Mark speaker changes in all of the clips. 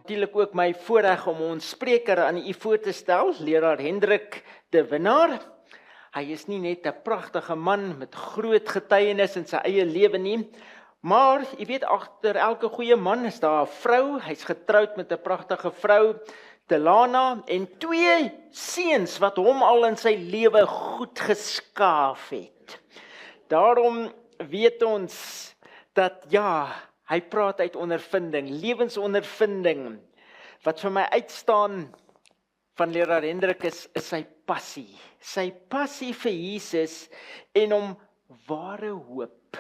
Speaker 1: Natuurlijk ook my voorreg om ons spreker aan u voor te stel, leraar Hendrik de Winnaar. Hy is nie net 'n pragtige man met groot getuienis in sy eie lewe nie, maar jy weet, agter elke goeie man is daar 'n vrou. Hy's getroud met 'n pragtige vrou, Delana, en 2 seuns wat hom al in sy lewe goed geskaaf het. Daarom weet ons dat hy praat uit ondervinding, lewensondervinding. Wat vir my uitstaan van leraar Hendrik is sy passie. Sy passie vir Jesus en om ware hoop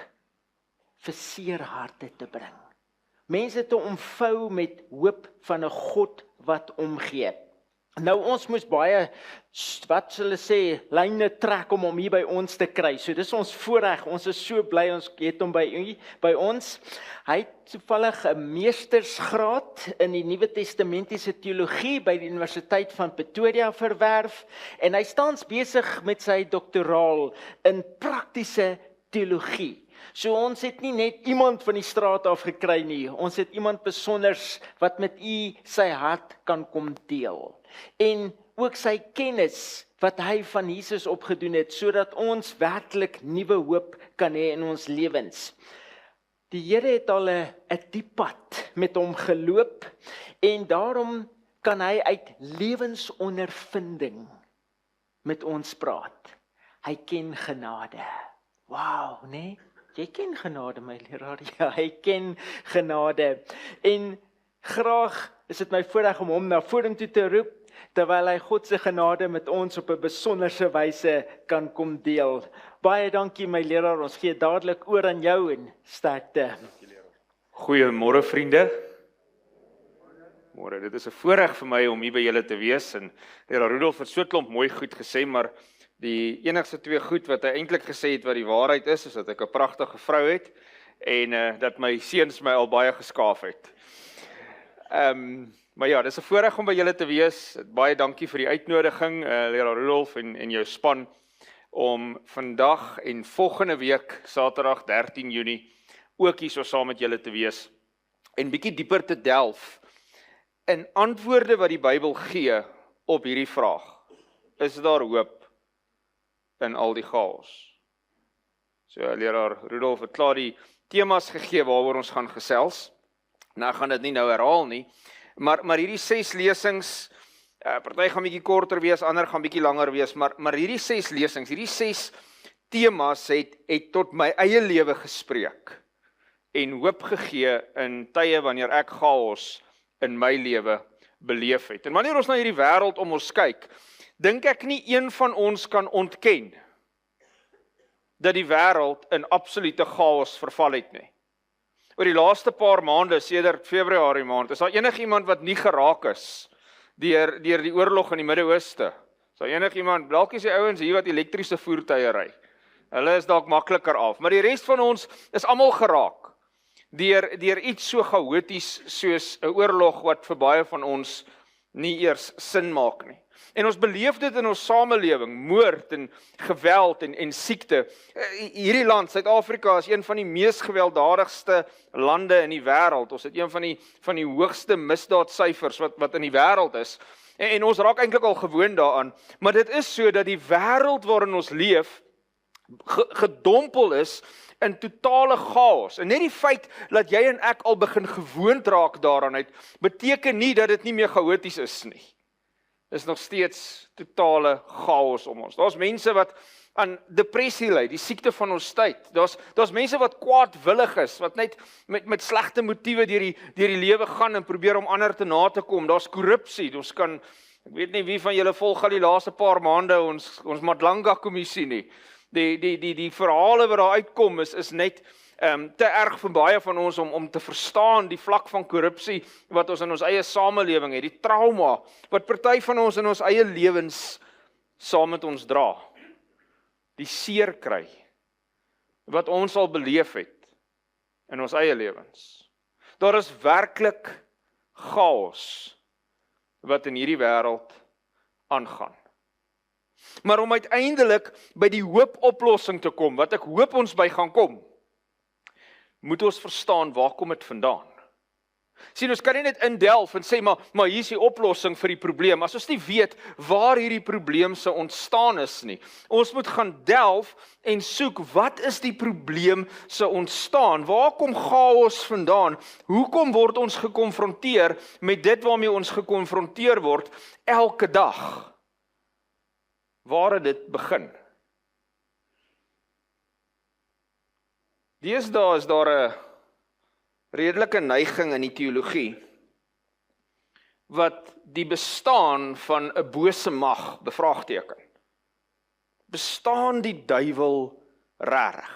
Speaker 1: vir seer harte te bring. Mense te omvou met hoop van 'n God wat omgee. Nou ons moes baie, wat sal ek sê, lyne trek om hom hier by ons te kry. So dis ons voorreg, ons is so bly ons het hom by ons. Hy het toevallig 'n meestersgraad in die Nuwe Testamentiese teologie by die Universiteit van Pretoria verwerf en hy staans besig met sy doktoraal in praktiese teologie. So ons het nie net iemand van die straat af gekry nie, ons het iemand besonders wat met u sy hart kan kom deel. En ook sy kennis wat hy van Jesus opgedoen het, sodat ons werklik nuwe hoop kan hê in ons lewens. Die Here het al 'n diep pad met hom geloop en daarom kan hy uit lewensondervinding met ons praat. Hy ken genade. Wow, nee? Jy ken genade, my leraar. Ja, hy ken genade. En graag is dit my voorreg om hom na vorentoe te roep, terwyl hy God se genade met ons op 'n besonderse wyse kan kom deel. Baie dankie my leraar, ons gee dadelik oor aan jou en sterkte.
Speaker 2: Goeiemôre vriende. Môre, dit is 'n voorreg vir my om hier by julle te wees en leraar Rudolf het so klomp mooi goed gesê, maar die enigste 2 goed wat hy eintlik gesê het wat die waarheid is dat ek 'n pragtige vrou het en dat my seuns my al baie geskaaf het. Maar ja, dis 'n voorreg om by julle te wees. Baie dankie vir die uitnodiging, leraar Rudolf en jou span, om vandag en volgende week, Saterdag 13 Junie, ook hier so saam met julle te wees en bietjie dieper te delf in antwoorde wat die Bybel gee op hierdie vraag. Is daar hoop in al die chaos? So leraar Rudolf het klaar die temas gegee waaroor ons gaan gesels. Nou gaan dit nie nou herhaal nie, maar hierdie 6 lesings, party gaan bietjie korter wees, ander gaan bietjie langer wees, maar hierdie 6 lesings, hierdie 6 temas het tot my eie lewe gespreek en hoop gegee in tye wanneer ek chaos in my lewe beleef het. En wanneer ons na hierdie wêreld om ons kyk, dink ek nie een van ons kan ontken dat die wêreld in absolute chaos verval het nie. Oor die laaste paar maande, sedert Februarie maand, is daar enigiemand wat nie geraak is deur die oorlog in die Midde-Ooste? Is daar enigiemand, dalk is die ouens hier wat elektriese voertuie ry. Hulle is dalk makliker af, maar die res van ons is almal geraak deur iets so chaoties soos 'n oorlog wat vir baie van ons nie eers sin maak nie. En ons beleef dit in ons samelewing, moord en geweld en siekte. Hierdie land, Suid-Afrika, is een van die mees gewelddadigste lande in die wêreld. Ons het een van die hoogste misdaadsyfers wat in die wêreld is. En ons raak eintlik al gewoond daaraan. Maar dit is so dat die wêreld waarin ons leef, gedompel is in totale chaos. En net die feit dat jy en ek al begin gewoond raak daaraan uit, beteken nie dat dit nie meer chaoties is nie. Is nog steeds totale chaos om ons. Daar's mense wat aan depressie ly, die siekte van ons tyd. Daar's mense wat kwaadwillig is, wat net met slegte motiewe deur die lewe gaan en probeer om ander te na te kom. Daar's korrupsie. Ek weet nie wie van julle volg al die laaste paar maande ons Madlanga kommissie nie. Die verhale wat daar uitkom is net te erg vir baie van ons om te verstaan die vlak van korrupsie wat ons in ons eie samelewing het, die trauma wat party van ons in ons eie lewens saam met ons dra, die seer kry wat ons al beleef het in ons eie lewens. Daar is werklik chaos wat in hierdie wêreld aangaan. Maar om uiteindelik by die hoopoplossing te kom, wat ek hoop ons by gaan kom, moet ons verstaan waar kom dit vandaan. Sien, ons kan nie net indelf en sê, maar hier is die oplossing vir die probleem, as ons nie weet waar hierdie probleem se ontstaan is nie. Ons moet gaan delf en soek, wat is die probleem se ontstaan? Waar kom chaos vandaan? Hoekom word ons gekonfronteer met dit waarmee ons gekonfronteer word elke dag? Waar het dit begin? Deesdae is daar 'n redelike neiging in die teologie wat die bestaan van 'n bose mag bevraagteken. Bestaan die duiwel regtig?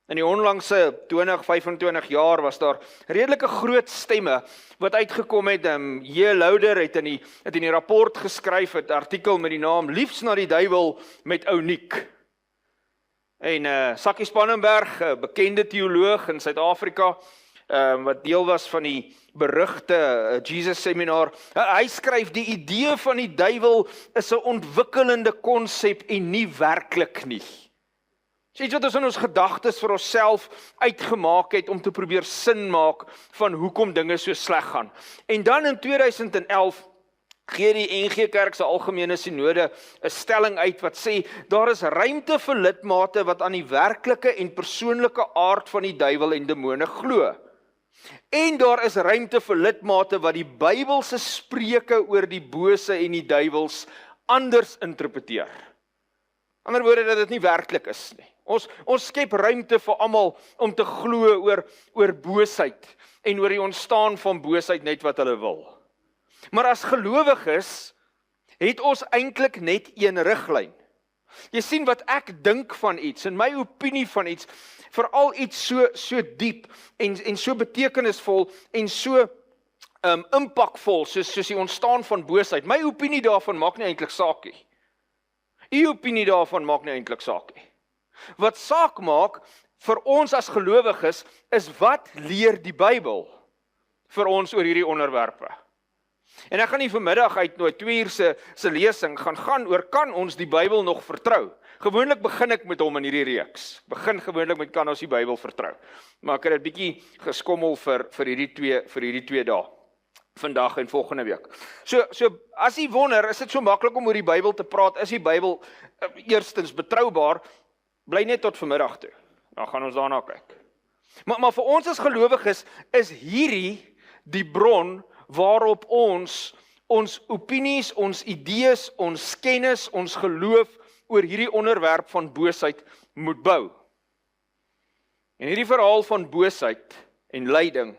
Speaker 2: In die onlangse 20-25 jaar was daar redelike groot stemme wat uitgekom het. J. Louder het in die rapport geskryf, 'n artikel met die naam Liefs na die duiwel met Ouniek. En Sakkie Spannenberg, 'n bekende teoloog in Suid-Afrika, wat deel was van die berugte Jesus seminar, hy skryf, die idee van die duiwel is 'n ontwikkelende konsep en nie werklik nie. Dis iets wat ons in ons gedagtes vir onsself uitgemaak het om te probeer sin maak van hoekom dinge so sleg gaan. En dan in 2011 gee die NG Kerk se algemene sinode 'n stelling uit wat sê, daar is ruimte vir lidmate wat aan die werklike en persoonlike aard van die duiwel en demone glo. En daar is ruimte vir lidmate wat die Bybelse spreuke oor die bose en die duiwels anders interpreteer. Ander woorde, dat dit nie werklik is nie. Ons skep ruimte vir almal om te glo oor boosheid en oor die ontstaan van boosheid net wat hulle wil. Maar as gelowiges het ons eintlik net een riglyn. Jy sien wat ek dink van iets, en my opinie van iets, veral iets so diep en so betekenisvol en so impakvol soos die ontstaan van boosheid. My opinie daarvan maak nie eintlik saak nie. U opinie daarvan maak nie eintlik saak nie. Wat saak maak vir ons as gelowiges is, wat leer die Bybel vir ons oor hierdie onderwerpe? En ek gaan nie vanmiddag uitnooi 2 uur se lesing gaan oor, kan ons die Bybel nog vertrou? Gewoonlik begin ek met hom in hierdie reeks. Begin gewoonlik met, kan ons die Bybel vertrou? Maar ek het 'n bietjie geskommel vir hierdie twee dae. Vandag en volgende week. So as jy wonder, is dit so maklik om oor die Bybel te praat? Is die Bybel eerstens betroubaar? Bly net tot vanmiddag toe. Dan gaan ons daarna kyk. Maar vir ons as gelowiges is hierdie die bron waarop ons opinies, ons idees, ons kennis, ons geloof oor hierdie onderwerp van boosheid moet bou. En hierdie verhaal van boosheid en lyding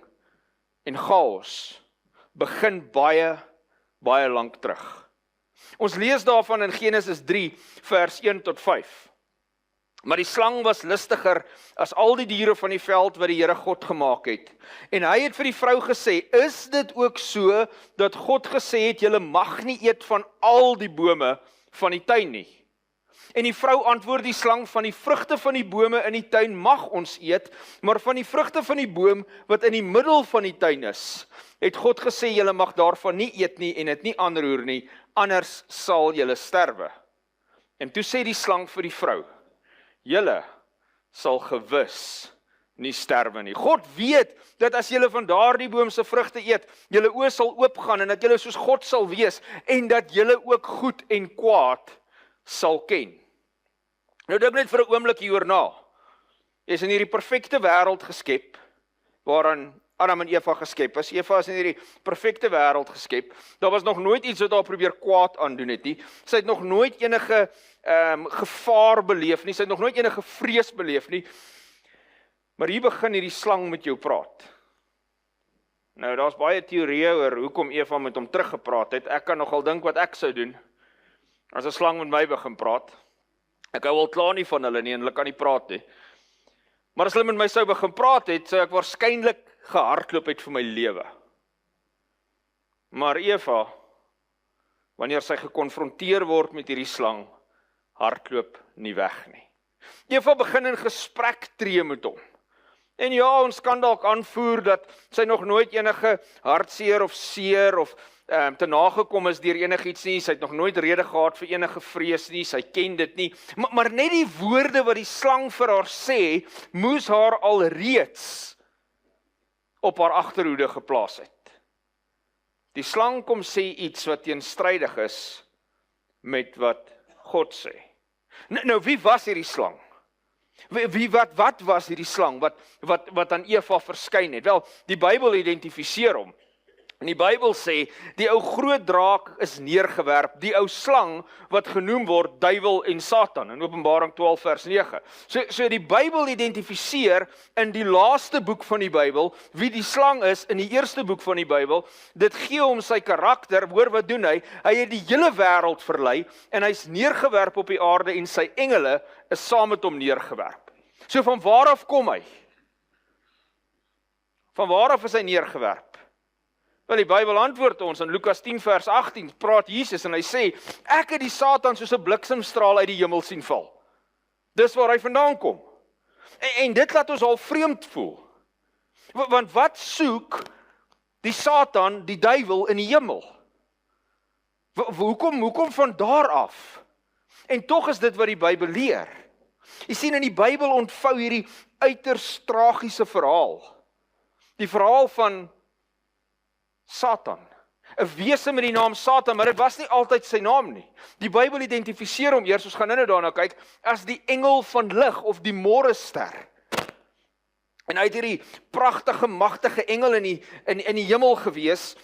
Speaker 2: en chaos begin baie lank terug. Ons lees daarvan in Genesis 3 vers 1 tot 5. Maar die slang was listiger as al die diere van die veld wat die Here God gemaak het. En hy het vir die vrou gesê, is dit ook so dat God gesê het, julle mag nie eet van al die bome van die tuin nie? En die vrou antwoord die slang, van die vrugte van die bome in die tuin mag ons eet, maar van die vrugte van die boom wat in die middel van die tuin is, het God gesê, julle mag daarvan nie eet nie en dit nie aanroer nie, anders sal julle sterwe. En toe sê die slang vir die vrou, julle sal gewis nie sterwe nie. God weet dat as julle van daardie boom se vrugte eet, julle oë sal oopgaan en dat julle soos God sal wees en dat julle ook goed en kwaad sal ken. Nou dink net vir 'n oomblik hieroor na. Jy is in hierdie perfekte wêreld geskep, waarin Adam en Eva geskep is. Eva is in hierdie perfekte wêreld geskep. Daar was nog nooit iets wat haar probeer kwaad aandoen het nie. Sy het nog nooit enige gevaar beleef nie. Sy het nog nooit enige vrees beleef nie. Maar hier begin hierdie slang met jou praat. Nou, daar's baie teorieë oor hoekom Eva met hom teruggepraat het. Ek kan nogal dink wat ek sou doen as 'n slang met my begin praat. Ek hou al klaar nie van hulle nie en hulle kan nie praat nie. Maar as hulle met my sou begin praat het, sou ek waarskynlik gehardloop het vir my lewe. Maar Eva, wanneer sy gekonfronteer word met hierdie slang, hardloop nie weg nie. Eva begin in gesprek tree met hom. En ja, ons kan dalk aanvoer dat sy nog nooit enige hartseer of seer of te nagekom is deur enigiets nie, sy het nog nooit rede gehad vir enige vrees nie, sy ken dit nie, maar net die woorde wat die slang vir haar sê, moes haar al reeds op haar agterhoede geplaas het. Die slang kom sê iets wat teenstrydig is met wat God sê. Nou wie was hierdie slang? Wat was hierdie slang wat aan Eva verskyn het? Wel, die Bybel identifiseer hom. En die Bybel sê, die ou groot draak is neergewerp, die ou slang wat genoem word duiwel en Satan, in Openbaring 12 vers 9. So die Bybel identifiseer in die laaste boek van die Bybel, wie die slang is in die eerste boek van die Bybel, dit gee hom sy karakter, hoor wat doen hy? Hy het die hele wêreld verlei, en hy's neergewerp op die aarde, en sy engele is saam met hom neergewerp. So van waar af kom hy? Van waar af is hy neergewerp? Wel, die Bybel antwoord ons in Lukas 10 vers 18, praat Jesus en hy sê, ek het die Satan soos 'n bliksemstraal uit die hemel sien val. Dis waar hy vandaan kom. En dit laat ons al vreemd voel. Want wat soek die Satan, die duiwel in die hemel? Hoekom van daar af? En tog is dit wat die Bybel leer. Jy sien, in die Bybel ontvou hierdie uiters tragiese verhaal. Die verhaal van Satan, 'n wese met die naam Satan, maar dit was nie altyd sy naam nie. Die Bybel identifiseer hom eers, ons gaan nou daarna kyk, as die engel van lig of die môrester. En hy het hierdie pragtige, magtige engel in die hemel gewees,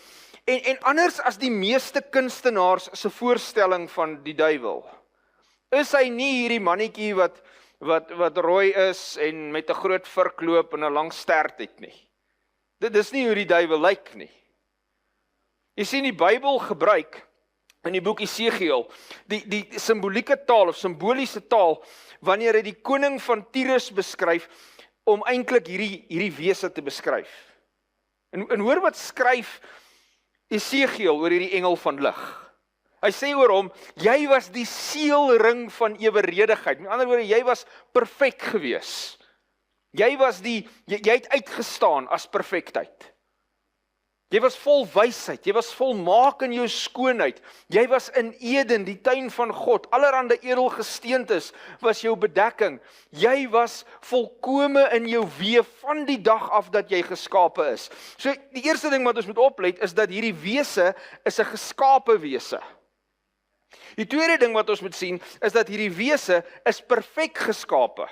Speaker 2: en anders as die meeste kunstenaars se voorstelling van die duiwel, is hy nie hierdie mannetjie wat rooi is en met 'n groot vurk loop en 'n lang stert het nie. Dit is nie hoe die duiwel lyk nie. Jy sien, die Bybel gebruik in die boek Esegiel die simbolieke taal of simboliese taal wanneer hy die koning van Tyrus beskryf om eintlik hierdie wese te beskryf. En hoor wat skryf Esegiel oor hierdie engel van lig. Hy sê oor hom, jy was die seelring van eweredigheid. Met ander woorde, jy was perfek gewees. Jy het uitgestaan as perfektheid. Jy was vol wysheid, jy was volmaak in jou skoonheid, jy was in Eden, die tuin van God, allerhande edelgesteentes was jou bedekking, jy was volkome in jou weef van die dag af dat jy geskape is. So die eerste ding wat ons moet oplet is dat hierdie wese is 'n geskape wese. Die tweede ding wat ons moet sien is dat hierdie wese is perfek geskape.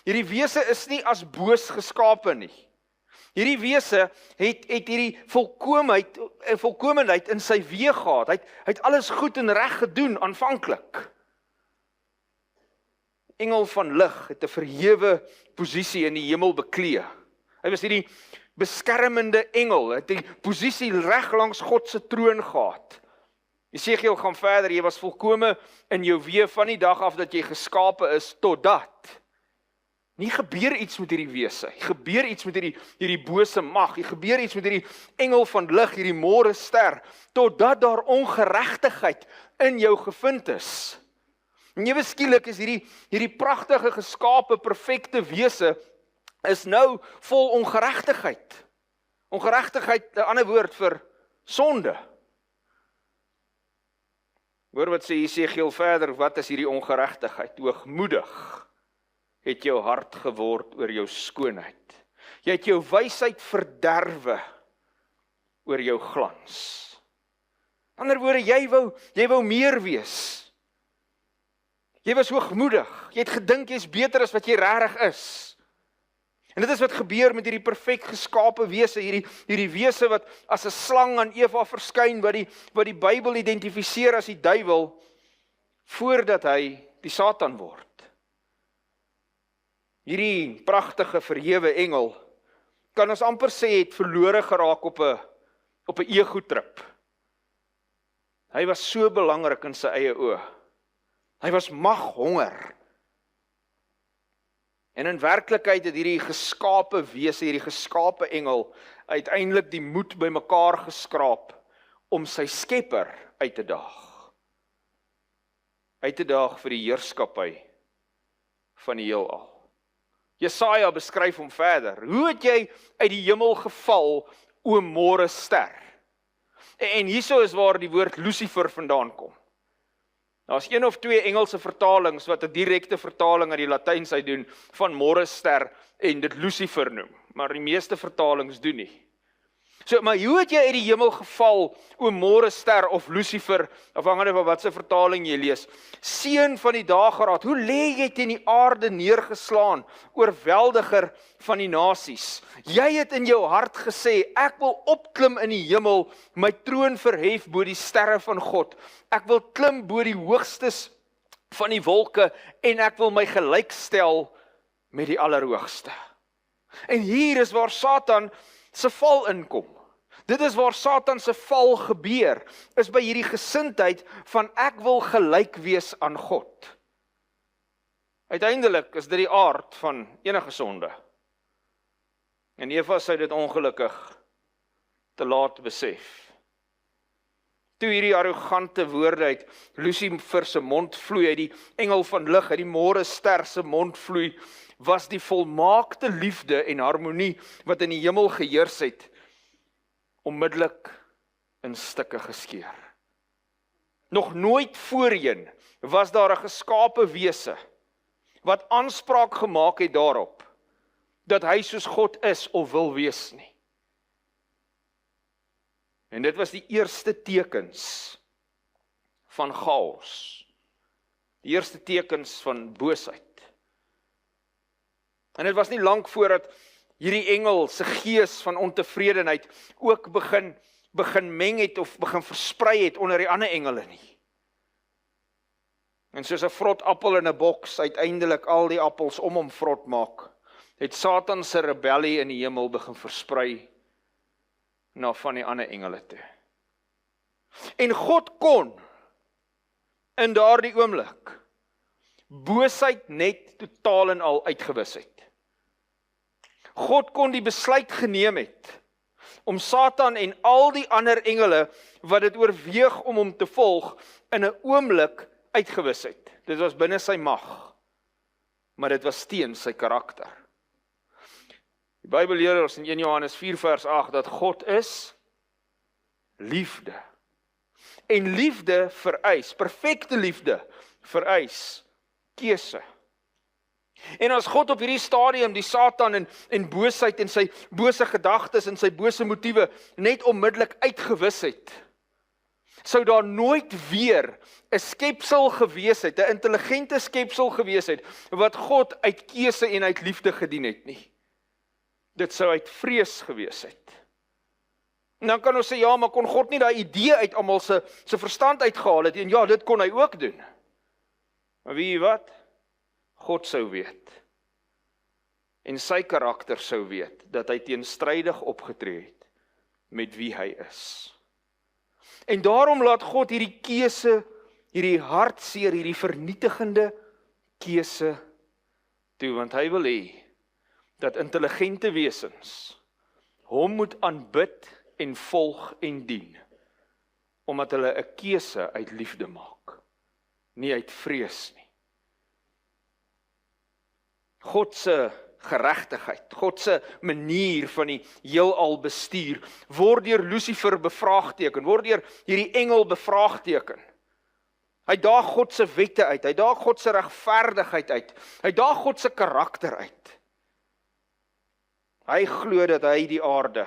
Speaker 2: Hierdie wese is nie as boos geskape nie. Hierdie wese het hierdie volkomenheid in sy weë gehad. Hy het alles goed en reg gedoen aanvanklik. Engel van lig het 'n verhewe posisie in die hemel beklee. Hy was hierdie beskermende engel, het die posisie reg langs God se troon gehad. Esegiel gaan verder, jy was volkome in jou weë van die dag af dat jy geskape is totdat. Nie gebeur iets met hierdie wese, gebeur iets met hierdie bose mag, gebeur iets met hierdie engel van lig, hierdie môrester, totdat daar ongeregtigheid in jou gevind is. En ewe skielik is hierdie pragtige geskape, perfekte wese, is nou vol ongeregtigheid. Ongeregtigheid, 'n ander woord vir sonde. Hoor wat sê Esegiel verder, wat is hierdie ongeregtigheid? Hoogmoedig het jou hart geword oor jou skoonheid. Jy het jou wysheid verderwe oor jou glans. In ander woorde, jy wou meer wees. Jy was hoogmoedig. Jy het gedink jy's beter as wat jy regtig is. En dit is wat gebeur met hierdie perfek geskape wese, hierdie wese wat as 'n slang aan Eva verskyn, wat die Bybel identifiseer as die duiwel, voordat hy die Satan word. Hierdie pragtige verhewe engel, kan ons amper sê, het verlore geraak op 'n ego-trip. Hy was so belangrik in sy eie oë. Hy was maghonger. En in werklikheid het hierdie geskape wese, hierdie geskape engel, uiteindelik die moed bymekaar geskraap om sy skepper uit te daag. Uit te daag vir die heerskappy van die heelal. Jesaja beskryf hom verder. Hoe het jy uit die hemel geval, o môrester? En hierso is waar die woord Lucifer vandaan kom. Daar's 1 of 2 Engelse vertalings wat 'n direkte vertaling uit die Latyns uit doen van môrester en dit Lucifer noem. maar die meeste vertalings doen nie. So, maar hoe het jy uit die hemel geval, o môrester of Lucifer, afhangende van wat se vertaling jy lees, seun van die dageraad, hoe lê jy teen die aarde neergeslaan, oorweldiger van die nasies? Jy het in jou hart gesê, ek wil opklim in die hemel, my troon verhef bo die sterre van God. Ek wil klim bo die hoogstes van die wolke, en ek wil my gelykstel met die Allerhoogste. En hier is waar Satan se val inkom. Dit is waar Satan se val gebeur, is by hierdie gesindheid van ek wil gelyk wees aan God. Uiteindelik is dit die aard van enige sonde. En Eva sou dit ongelukkig te laat besef. Toe hierdie arrogante woorde uit Lucifer se mond vloei, uit die engel van lig, uit die môrester se mond vloei, was die volmaakte liefde en harmonie wat in die hemel geheers het, onmiddellik in stukke geskeur. Nog nooit voorheen was daar 'n geskape wese wat aanspraak gemaak het daarop dat hy soos God is of wil wees nie. En dit was die eerste tekens van chaos. Die eerste tekens van boosheid. En dit was nie lank voordat hierdie engel se gees van ontevredenheid ook begin meng het of begin versprei het onder die ander engele nie. En soos 'n vrot appel in 'n boks uiteindelik al die appels om hom vrot maak, het Satan se rebellie in die hemel begin versprei na van die ander engele toe. En God kon in daardie oomblik boosheid net totaal en al uitgewis het. God kon die besluit geneem het om Satan en al die ander engele wat dit oorweeg om hom te volg in 'n oomblik uitgewis het. Dit was binne sy mag, maar dit was teen sy karakter. Die Bybel leer ons in 1 Johannes 4 vers 8 dat God is liefde. En liefde vereis, perfekte liefde vereis keuse. En as God op hierdie stadium die Satan en boosheid en sy bose gedagtes en sy bose motiewe net onmiddellik uitgewis het, sou daar nooit weer 'n skepsel gewees het, 'n intelligente skepsel gewees het, wat God uit keuse en uit liefde gedien het nie. Dit sou uit vrees gewees het. En dan kan ons sê, ja, maar kon God nie daai idee uit almal se verstand uitgehaal het, en ja, dit kon hy ook doen. Maar weet jy wat? God sou weet, en sy karakter sou weet, dat hy teenstrydig opgetree het met wie hy is. En daarom laat God hierdie keuse, hierdie hartseer, hierdie vernietigende keuse toe, want hy wil hê dat intelligente wesens hom moet aanbid en volg en dien, omdat hulle 'n keuse uit liefde maak, nie uit vrees nie. God se geregtigheid, God se manier van die heelal bestuur, word deur Lucifer bevraagteken, word deur hierdie engel bevraagteken. Hy daag God se wette uit, hy daag God se regverdigheid uit, hy daag God se karakter uit. Hy glo dat hy die aarde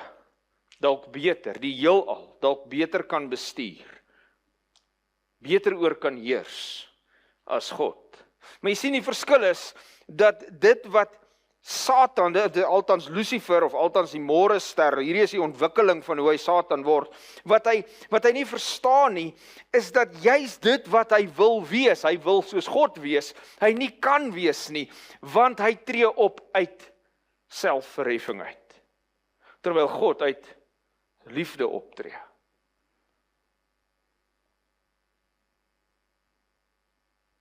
Speaker 2: dalk beter, die heelal dalk beter kan bestuur, beter oor kan heers as God. Maar jy sien die verskil is dat dit wat Satan, althans Lucifer of althans die môrester, hierdie is die ontwikkeling van hoe hy Satan word, wat hy nie verstaan nie, is dat juist dit wat hy wil wees, hy wil soos God wees, hy nie kan wees nie, want hy tree op uit selfverheffing uit, terwyl God uit liefde optree.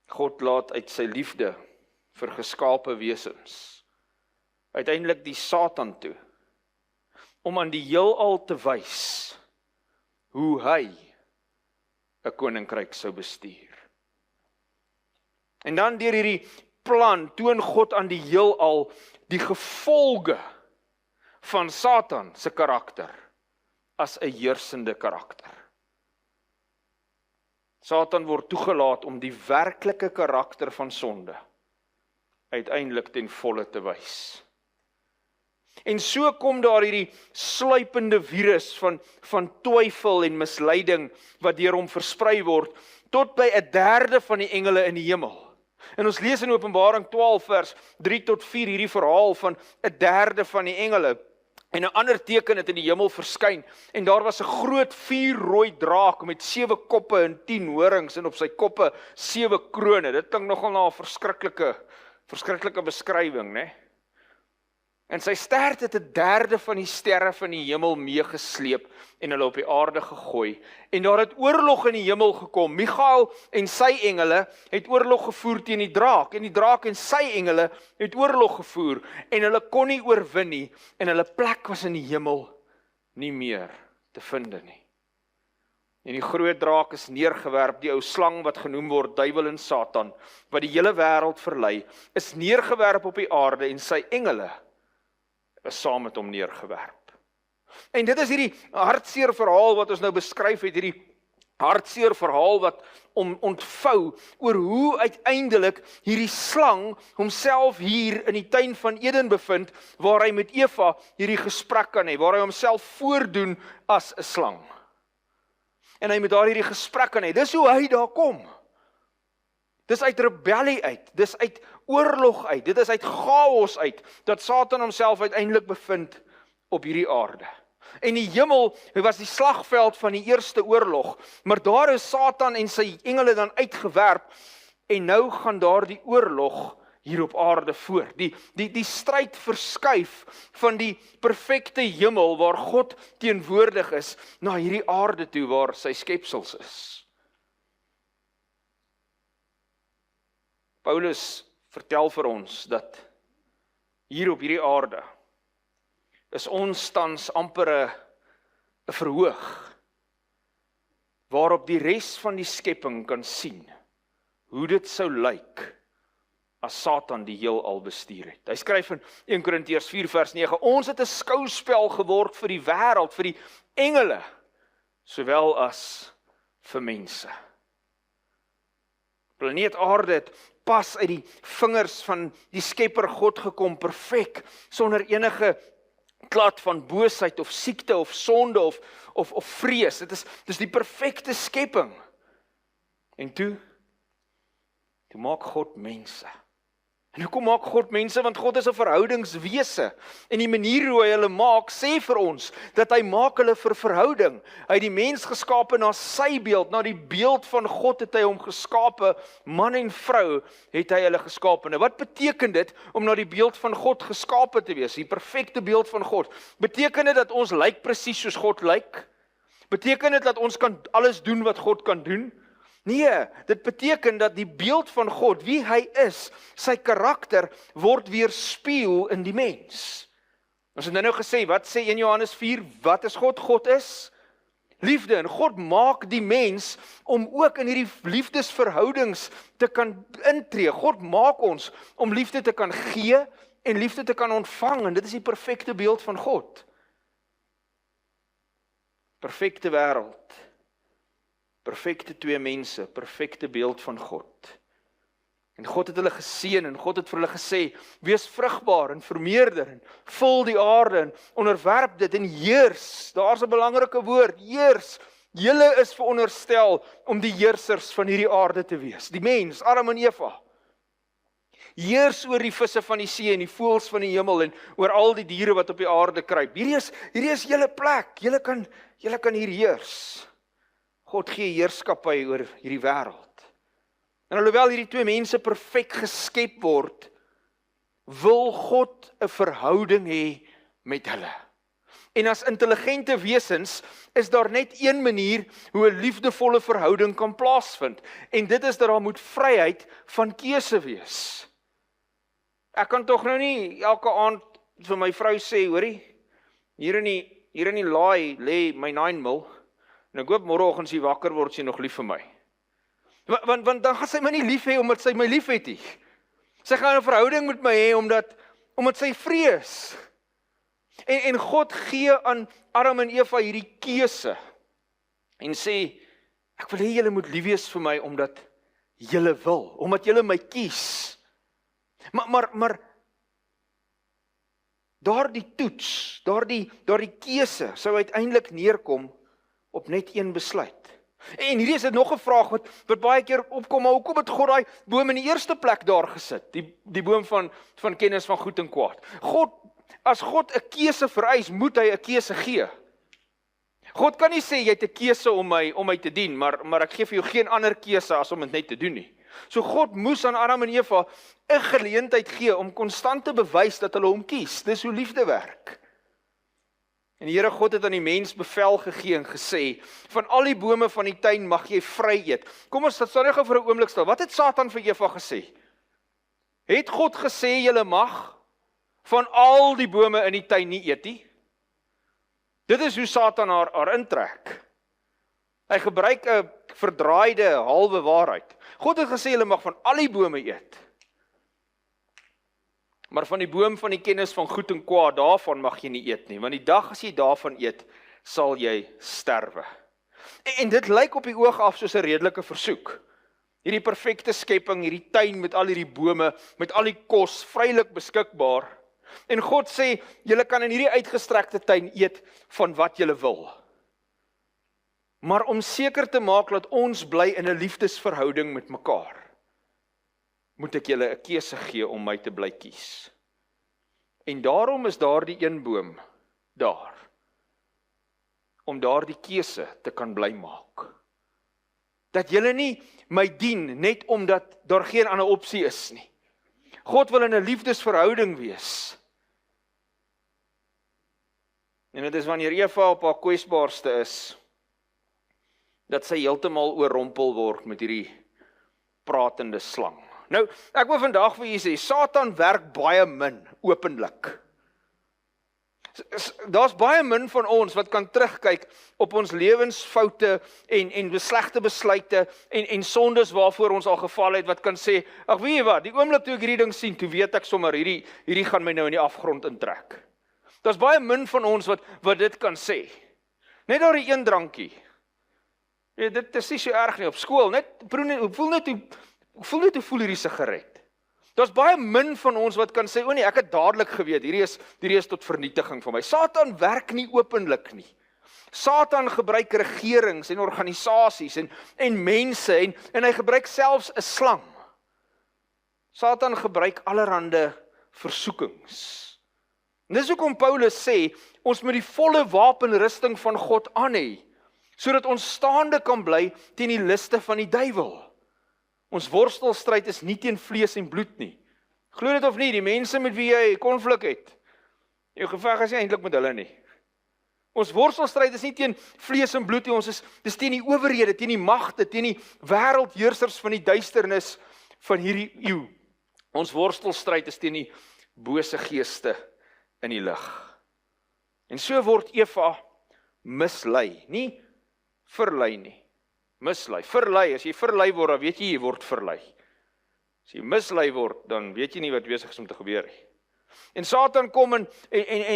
Speaker 2: God laat uit sy liefde vir geskape wesens uiteindelik die Satan toe, om aan die heelal te wys hoe hy 'n koninkryk sou bestuur. En dan deur hierdie plan toon God aan die heelal die gevolge van Satan se karakter as 'n heersende karakter. Satan word toegelaat om die werklike karakter van sonde uiteindelik ten volle te wys. En so kom daar hierdie sluipende virus van twyfel en misleiding wat deur hom versprei word, tot by 1/3 van die engele in die hemel. En ons lees in Openbaring 12 vers 3 tot 4 hierdie verhaal van 1/3 van die engele. En 'n ander teken het in die hemel verskyn, en daar was 'n groot vuurrooi draak met 7 koppe en 10 horings, en op sy koppe 7 krone. Dit klink nogal na 'n verskriklike beskrywing, né? En sy stert het 1/3 van die sterre van die hemel meegesleep en hulle op die aarde gegooi. En daar het oorlog in die hemel gekom. Michael en sy engele het oorlog gevoer teen die draak, en die draak en sy engele het oorlog gevoer, en hulle kon nie oorwin nie, en hulle plek was in die hemel nie meer te vind nie. En die groot draak is neergewerp, die ou slang wat genoem word duiwel en Satan, wat die hele wêreld verlei, is neergewerp op die aarde, en sy engele is saam met hom neergewerp. En dit is hierdie hartseer verhaal wat ons nou beskryf het, hierdie hartseer verhaal wat ontvou oor hoe uiteindelik hierdie slang homself hier in die tuin van Eden bevind, waar hy met Eva hierdie gesprek kan hê, waar hy homself voordoen as 'n slang. En hy met daar hierdie gesprek kan hê. Dis hoe hy daar kom. Dis uit rebellie uit, dis uit oorlog uit, dit is uit chaos uit, dat Satan homself uiteindelik bevind op hierdie aarde. En die hemel was die slagveld van die eerste oorlog, maar daar is Satan en sy engele dan uitgewerp, en nou gaan daar die oorlog hier op aarde voort. Die stryd verskuif van die perfekte hemel waar God teenwoordig is, na hierdie aarde toe waar sy skepsels is. Paulus vertel vir ons dat hier op hierdie aarde is ons tans amper 'n verhoog, waarop die res van die skepping kan sien hoe dit sou lyk as Satan die heelal bestuur het. Hy skryf in 1 Korintiërs 4 vers 9, ons het 'n skouspel geword vir die wêreld, vir die engele, sowel as vir mense. Planeet Aarde het pas uit die vingers van die Skepper God gekom, perfek, sonder enige klad van boosheid of siekte of sonde of vrees. Dit is die perfekte skepping. En toe maak God mense. En hoekom maak God mense? Want God is 'n verhoudingswese. En die manier hoe hy hulle maak, sê vir ons, dat hy maak hulle vir verhouding. Hy het die mens geskape na sy beeld, na die beeld van God het hy hom geskape, man en vrou het hy hulle geskape. Nou, wat beteken dit om na die beeld van God geskape te wees? Die perfekte beeld van God. Beteken dit dat ons lyk presies soos God lyk? Beteken dit dat ons kan alles doen wat God kan doen? Nee, dit beteken dat die beeld van God, wie hy is, sy karakter, word weerspieël in die mens. Ons het nou gesê, wat sê 1 Johannes 4, wat is God? God is liefde, en God maak die mens om ook in hierdie liefdesverhoudings te kan intree. God maak ons om liefde te kan gee en liefde te kan ontvang, en dit is die perfekte beeld van God. Perfekte wêreld. Perfekte 2 mense, perfekte beeld van God. En God het hulle geseën, en God het vir hulle gesê, wees vrugbaar en vermeerder, en vul die aarde, en onderwerp dit, en heers. Daar's 'n belangrike woord, heers. Julle is veronderstel om die heersers van hierdie aarde te wees. Die mens, Adam en Eva. Heers oor die visse van die see, en die voëls van die hemel, en oor al die diere wat op die aarde kruip. Hierdie is julle plek, julle kan hier heers. God gee heerskappy oor hierdie wêreld. En alhoewel hierdie 2 mense perfek geskep word, wil God 'n verhouding hê met hulle. En as intelligente wesens is daar net een manier hoe 'n liefdevolle verhouding kan plaasvind. En dit is dat daar moet vryheid van keuse wees. Ek kan tog nou nie elke aand vir my vrou sê, hoorie, hier in die laai lê my 9mm, en ek hoop môreoggend as jy wakker word, sy nog lief vir my. Want dan gaan sy my nie lief hê omdat sy my lief het nie. Sy gaan 'n verhouding met my hê omdat sy vrees. En God gee aan Adam en Eva hierdie keuse en sê, ek wil hê julle moet lief wees vir my omdat julle wil, omdat julle my kies. Maar
Speaker 3: Daardie toets, daardie keuse sou uiteindelik neerkom op net een besluit. En hierdie is dit nog 'n vraag wat baie keer opkom, maar hoekom het God daai boom in die eerste plek daar gesit? Die boom van kennis van goed en kwaad. As God 'n keuse vereis, moet hy 'n keuse gee. God kan nie sê jy het 'n keuse om my te dien, maar ek gee vir jou geen ander keuse as om dit net te doen nie. So God moes aan Adam en Eva 'n geleentheid gee om konstant te bewys dat hulle hom kies. Dis hoe liefde werk. En die Here God het aan die mens bevel gegee en gesê, van al die bome van die tuin mag jy vry eet. Kom ons staan net gou vir 'n oomblik stil. Wat het Satan vir Eva gesê? Het God gesê julle mag van al die bome in die tuin nie eet nie? Dit is hoe Satan haar intrek. Hy gebruik 'n verdraaide halwe waarheid. God het gesê julle mag van al die bome eet. Maar van die boom van die kennis van goed en kwaad, daarvan mag jy nie eet nie, want die dag as jy daarvan eet, sal jy sterwe. En dit lyk op die oog af soos 'n redelike versoek. Hierdie perfekte skepping, hierdie tuin met al hierdie bome, met al die kos, vrylik beskikbaar. En God sê, julle kan in hierdie uitgestrekte tuin eet van wat julle wil. Maar om seker te maak dat ons bly in 'n liefdesverhouding met mekaar, moet ek julle 'n keuse gee om my te bly kies. En daarom is daardie een boom daar, om daardie keuse te kan bly maak. Dat julle nie my dien net omdat daar geen ander opsie is nie. God wil in 'n liefdesverhouding wees. En dit is wanneer Eva op haar kwesbaarste is, dat sy heeltemal oorrompel word met hierdie pratende slang. Nou, ek wil vandag vir julle sê, Satan werk baie min openlik. Daar's baie min van ons wat kan terugkyk op ons lewensfoute en slegte besluite en sondes waarvoor ons al geval het, wat kan sê, ag weet jy wat, die oomblik toe ek hierdie ding sien, toe weet ek sommer, hierdie gaan my nou in die afgrond intrek. Daar's baie min van ons wat dit kan sê. Net daar die een drankie. Dit is nie so erg nie op skool, voel net hoe voel hierdie sigaret. Daar's baie min van ons wat kan sê, o nee, ek het dadelik geweet, hierdie is tot vernietiging van my. Satan werk nie openlik nie. Satan gebruik regerings en organisasies en mense en hy gebruik selfs 'n slang. Satan gebruik allerhande versoekings. En dis hoekom Paulus sê, ons moet die volle wapenrusting van God aan hê, sodat ons staande kan bly teen die liste van die duiwel. Ons worstelstryd is nie teen vlees en bloed nie. Glo dit of nie, die mense met wie jy konflik het, jou geveg is nie eintlik met hulle nie. Ons worstelstryd is nie teen vlees en bloed nie, dis teen die owerhede, teen die magte, teen die wêreldheersers van die duisternis van hierdie eeu. Ons worstelstryd is teen die bose geeste in die lig. En so word Eva mislei, nie verlei nie. Mislei, verlei, as jy verlei word, dan weet jy word verlei. As jy mislei word, dan weet jy nie wat besig is om te gebeur nie. En Satan kom en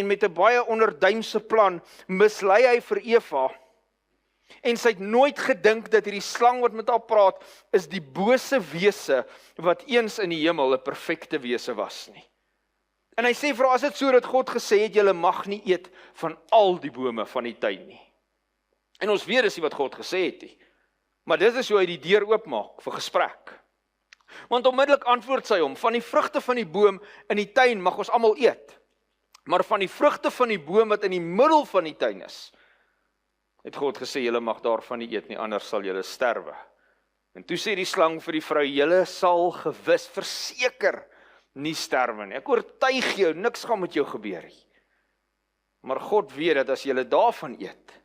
Speaker 3: met 'n baie onderduimse plan, mislei hy vir Eva, en sy het nooit gedink dat hierdie slang wat met haar praat, is die bose wese, wat eens in die hemel 'n perfekte wese was nie. En hy sê vir haar, as dit so dat God gesê het, julle mag nie eet van al die bome van die tuin nie. En ons weet dis nie wat God gesê het nie. Maar dit is hoe hy die deur oopmaak vir gesprek. Want onmiddellik antwoord sy hom, van die vrugte van die boom in die tuin mag ons almal eet. Maar van die vrugte van die boom wat in die middel van die tuin is, het God gesê, julle mag daarvan nie eet nie, anders sal julle sterwe. En toe sê die slang vir die vrou, julle sal gewis, verseker, nie sterwe nie. Ek oortuig jou, niks gaan met jou gebeur nie. Maar God weet dat as julle daarvan eet,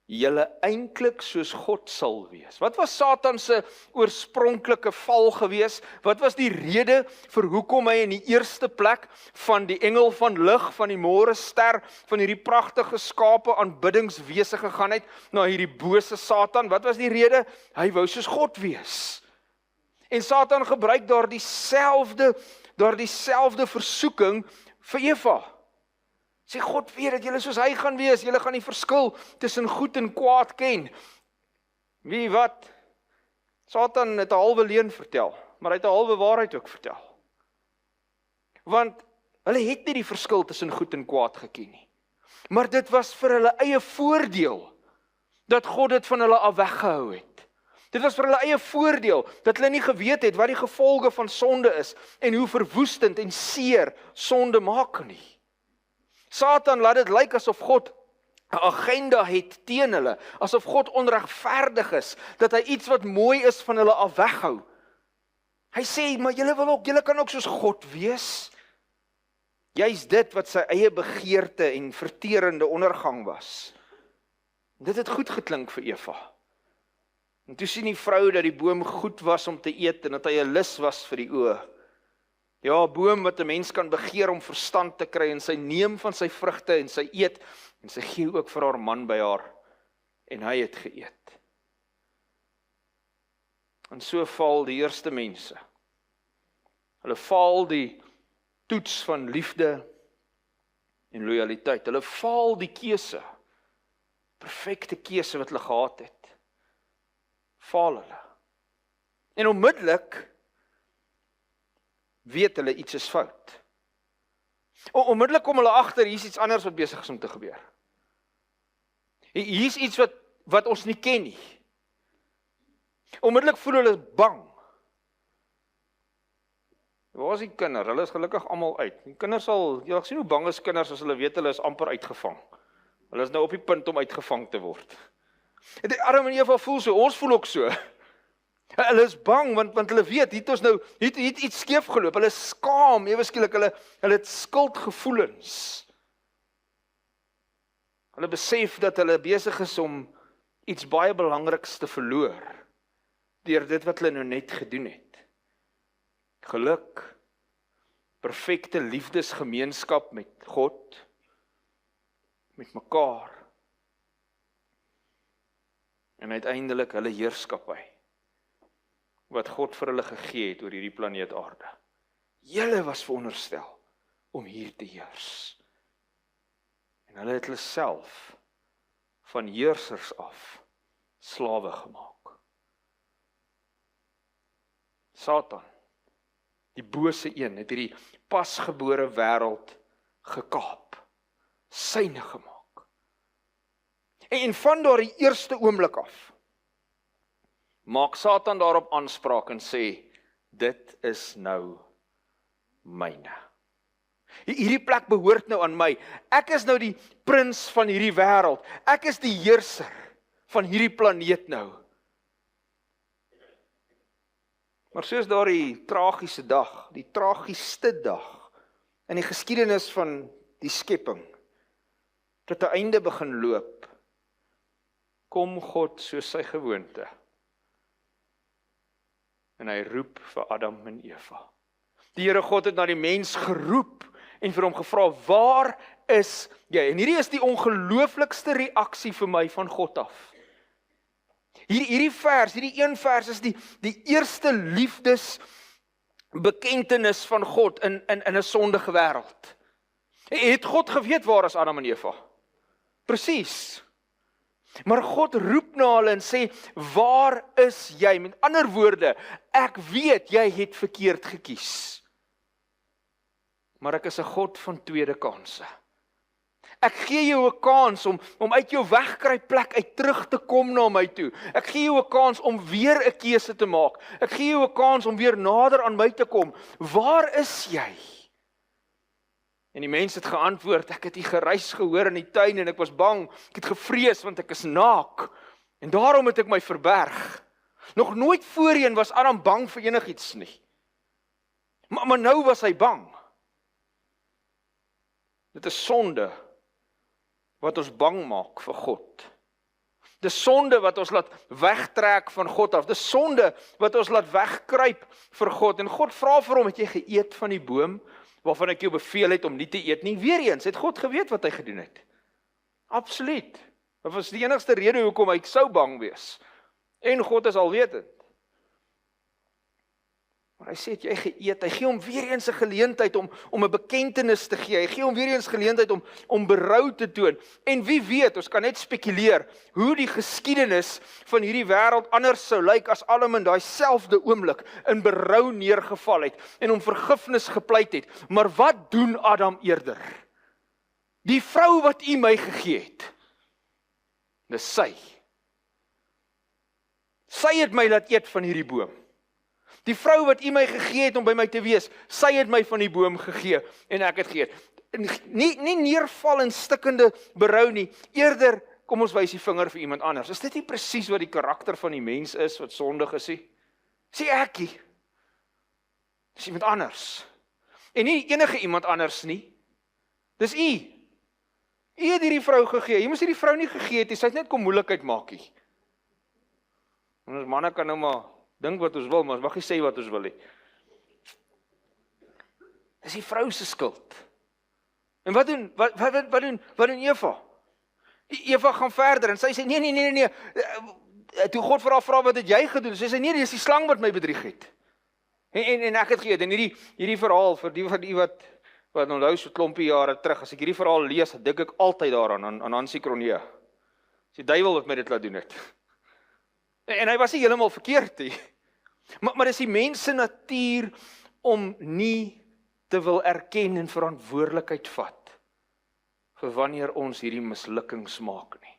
Speaker 3: julle eintlik soos God sal wees. Wat was Satan se oorspronklike val gewees? Wat was die rede vir hoekom hy in die eerste plek van die engel van lig, van die môre ster, van hierdie pragtige skape aanbiddingswese gegaan het, na hierdie bose Satan? Wat was die rede? Hy wou soos God wees. En Satan gebruik daardie selfde versoeking vir Eva. Sê God weet dat julle soos hy gaan wees, julle gaan die verskil tussen goed en kwaad ken. Wie wat? Satan het 'n halwe leuen vertel, maar hy het 'n halwe waarheid ook vertel. Want Hulle het nie die verskil tussen goed en kwaad geken nie. Maar dit was vir hulle eie voordeel, dat God dit van hulle af weggehou het. Dit was vir hulle eie voordeel, dat hulle nie geweet het wat die gevolge van sonde is, en hoe verwoestend en seer sonde maak nie. Satan laat dit lyk asof God 'n agenda het teen hulle, asof God onregverdig is, dat hy iets wat mooi is van hulle af weghou. Hy sê, maar julle kan ook soos God wees. Juist dit wat sy eie begeerte en verterende ondergang was. Dit het goed geklink vir Eva. En toe sien die vrou dat die boom goed was om te eet en dat hy 'n lus was vir die oë. Ja, 'n boom wat 'n mens kan begeer om verstand te kry, en sy neem van sy vrugte en sy eet, en sy gee ook vir haar man by haar, en hy het geëet. En so val die eerste mense. Hulle val die toets van liefde en lojaliteit. Hulle val die keuse, perfekte keuse wat hulle gehad het. Val hulle. En onmiddellik weet hulle iets is fout. Onmiddellik kom hulle agter, hier is iets anders wat besig is om te gebeur. Hier is iets wat ons nie ken nie. Onmiddellik voel hulle bang. Waar is die kinders? Hulle is gelukkig almal uit. Die kinders sal, jy sien hoe bang is kinders as hulle weet hulle is amper uitgevang. Hulle is nou op die punt om uitgevang te word. En Adam en Eva voel so, ons voel ook so. Hulle is bang, want hulle weet, hier het iets skeef geloop. Hulle is skaam, ewe skielik, hulle het skuldgevoelens. Hulle besef dat hulle besig is om iets baie belangriks te verloor, deur dit wat hulle nou net gedoen het. Geluk, perfekte liefdesgemeenskap met God, met mekaar, en uiteindelik hulle heerskappy, wat God vir hulle gegee het oor hierdie planeet aarde. Julle was veronderstel om hier te heers. En hulle het hulle self van heersers af slawe gemaak. Satan, die bose een, het hierdie pasgebore wêreld gekaap, syne gemaak. En van daardie eerste oomblik af, maak Satan daarop aanspraak en sê, dit is nou myne. Hierdie plek behoort nou aan my. Ek is nou die prins van hierdie wêreld. Ek is die heerser van hierdie planeet nou. Maar soos daardie tragiese dag, die tragiesste dag in die geskiedenis van die skepping, tot 'n einde begin loop, kom God soos sy gewoonte. En hy roep vir Adam en Eva. Die Here God het na die mens geroep en vir hom gevra, waar is jy? En hierdie is die ongelooflikste reaksie vir my van God af. Hierdie een vers is die eerste liefdesbekentenis van God in 'n sondige wêreld. Het God geweet waar is Adam en Eva? Presies. Maar God roep na hulle en sê, waar is jy? Met ander woorde, ek weet jy het verkeerd gekies. Maar ek is 'n God van tweede kansse. Ek gee jou 'n kans om uit jou wegkruipplek uit terug te kom na my toe. Ek gee jou 'n kans om weer 'n keuse te maak. Ek gee jou 'n kans om weer nader aan my te kom. Waar is jy? En die mens het geantwoord, ek het die geruis gehoor in die tuin en ek was bang. Ek het gevrees want ek is naak. En daarom het ek my verberg. Nog nooit voorheen was Adam bang vir enigiets nie. Maar nou was hy bang. Dit is sonde wat ons bang maak vir God. Dis sonde wat ons laat wegtrek van God af. Dis sonde wat ons laat wegkruip vir God. En God vra vir hom, het jy geëet van die boom waarvan ek jou beveel het om nie te eet nie? Weereens, het God geweet wat hy gedoen het? Absoluut. Dit was die enigste rede hoekom hy sou bang wees. En God is alwetend. Maar hy sê, het jy geëet? Hy gee hom weer eens 'n geleentheid om 'n bekentenis te gee. Hy gee hom weer eens geleentheid om berou te toon. En wie weet, ons kan net spekuleer hoe die geskiedenis van hierdie wêreld anders sou lyk as Adam in daai selfde oomblik in berou neergeval het en om vergifnis gepleit het. Maar wat doen Adam eerder? Die vrou wat U my gegee het, dis sy. Sy het my laat eet van hierdie boom. Die vrou wat U my gegee het om by my te wees, sy het my van die boom gegee en ek het geëet. Nie neerval in stikkende berou nie, eerder kom ons wys die vinger vir iemand anders. Is dit nie presies wat die karakter van die mens is wat sondig is nie? Sê ekie. Dis iemand anders. En nie enige iemand anders nie. Dis U. U het hierdie vrou gegee. Jy moes hierdie vrou nie gegee het nie, sy het net kom moeilikheid maak nie. Ons manne kan nou maar dink wat ons wil, maar ons mag nie sê wat ons wil nie. Dis die vrou se skuld. En wat doen Eva? Eva gaan verder en sy sê nee. Toe God vir haar vra wat het jy gedoen? Sy sê nee, dis die slang wat my bedrieg het. En ek het geëet. En hierdie verhaal vir die van u wat onthou so klompie jare terug, as ek hierdie verhaal lees, dink ek altyd daaraan aan Hansie Cronje. Dis die duiwel wat my dit laat doen het. En hy was nie heeltemal verkeerd nie. Maar dis die mens se natuur om nie te wil erken en verantwoordelikheid vat vir wanneer ons hierdie mislukkings maak nie.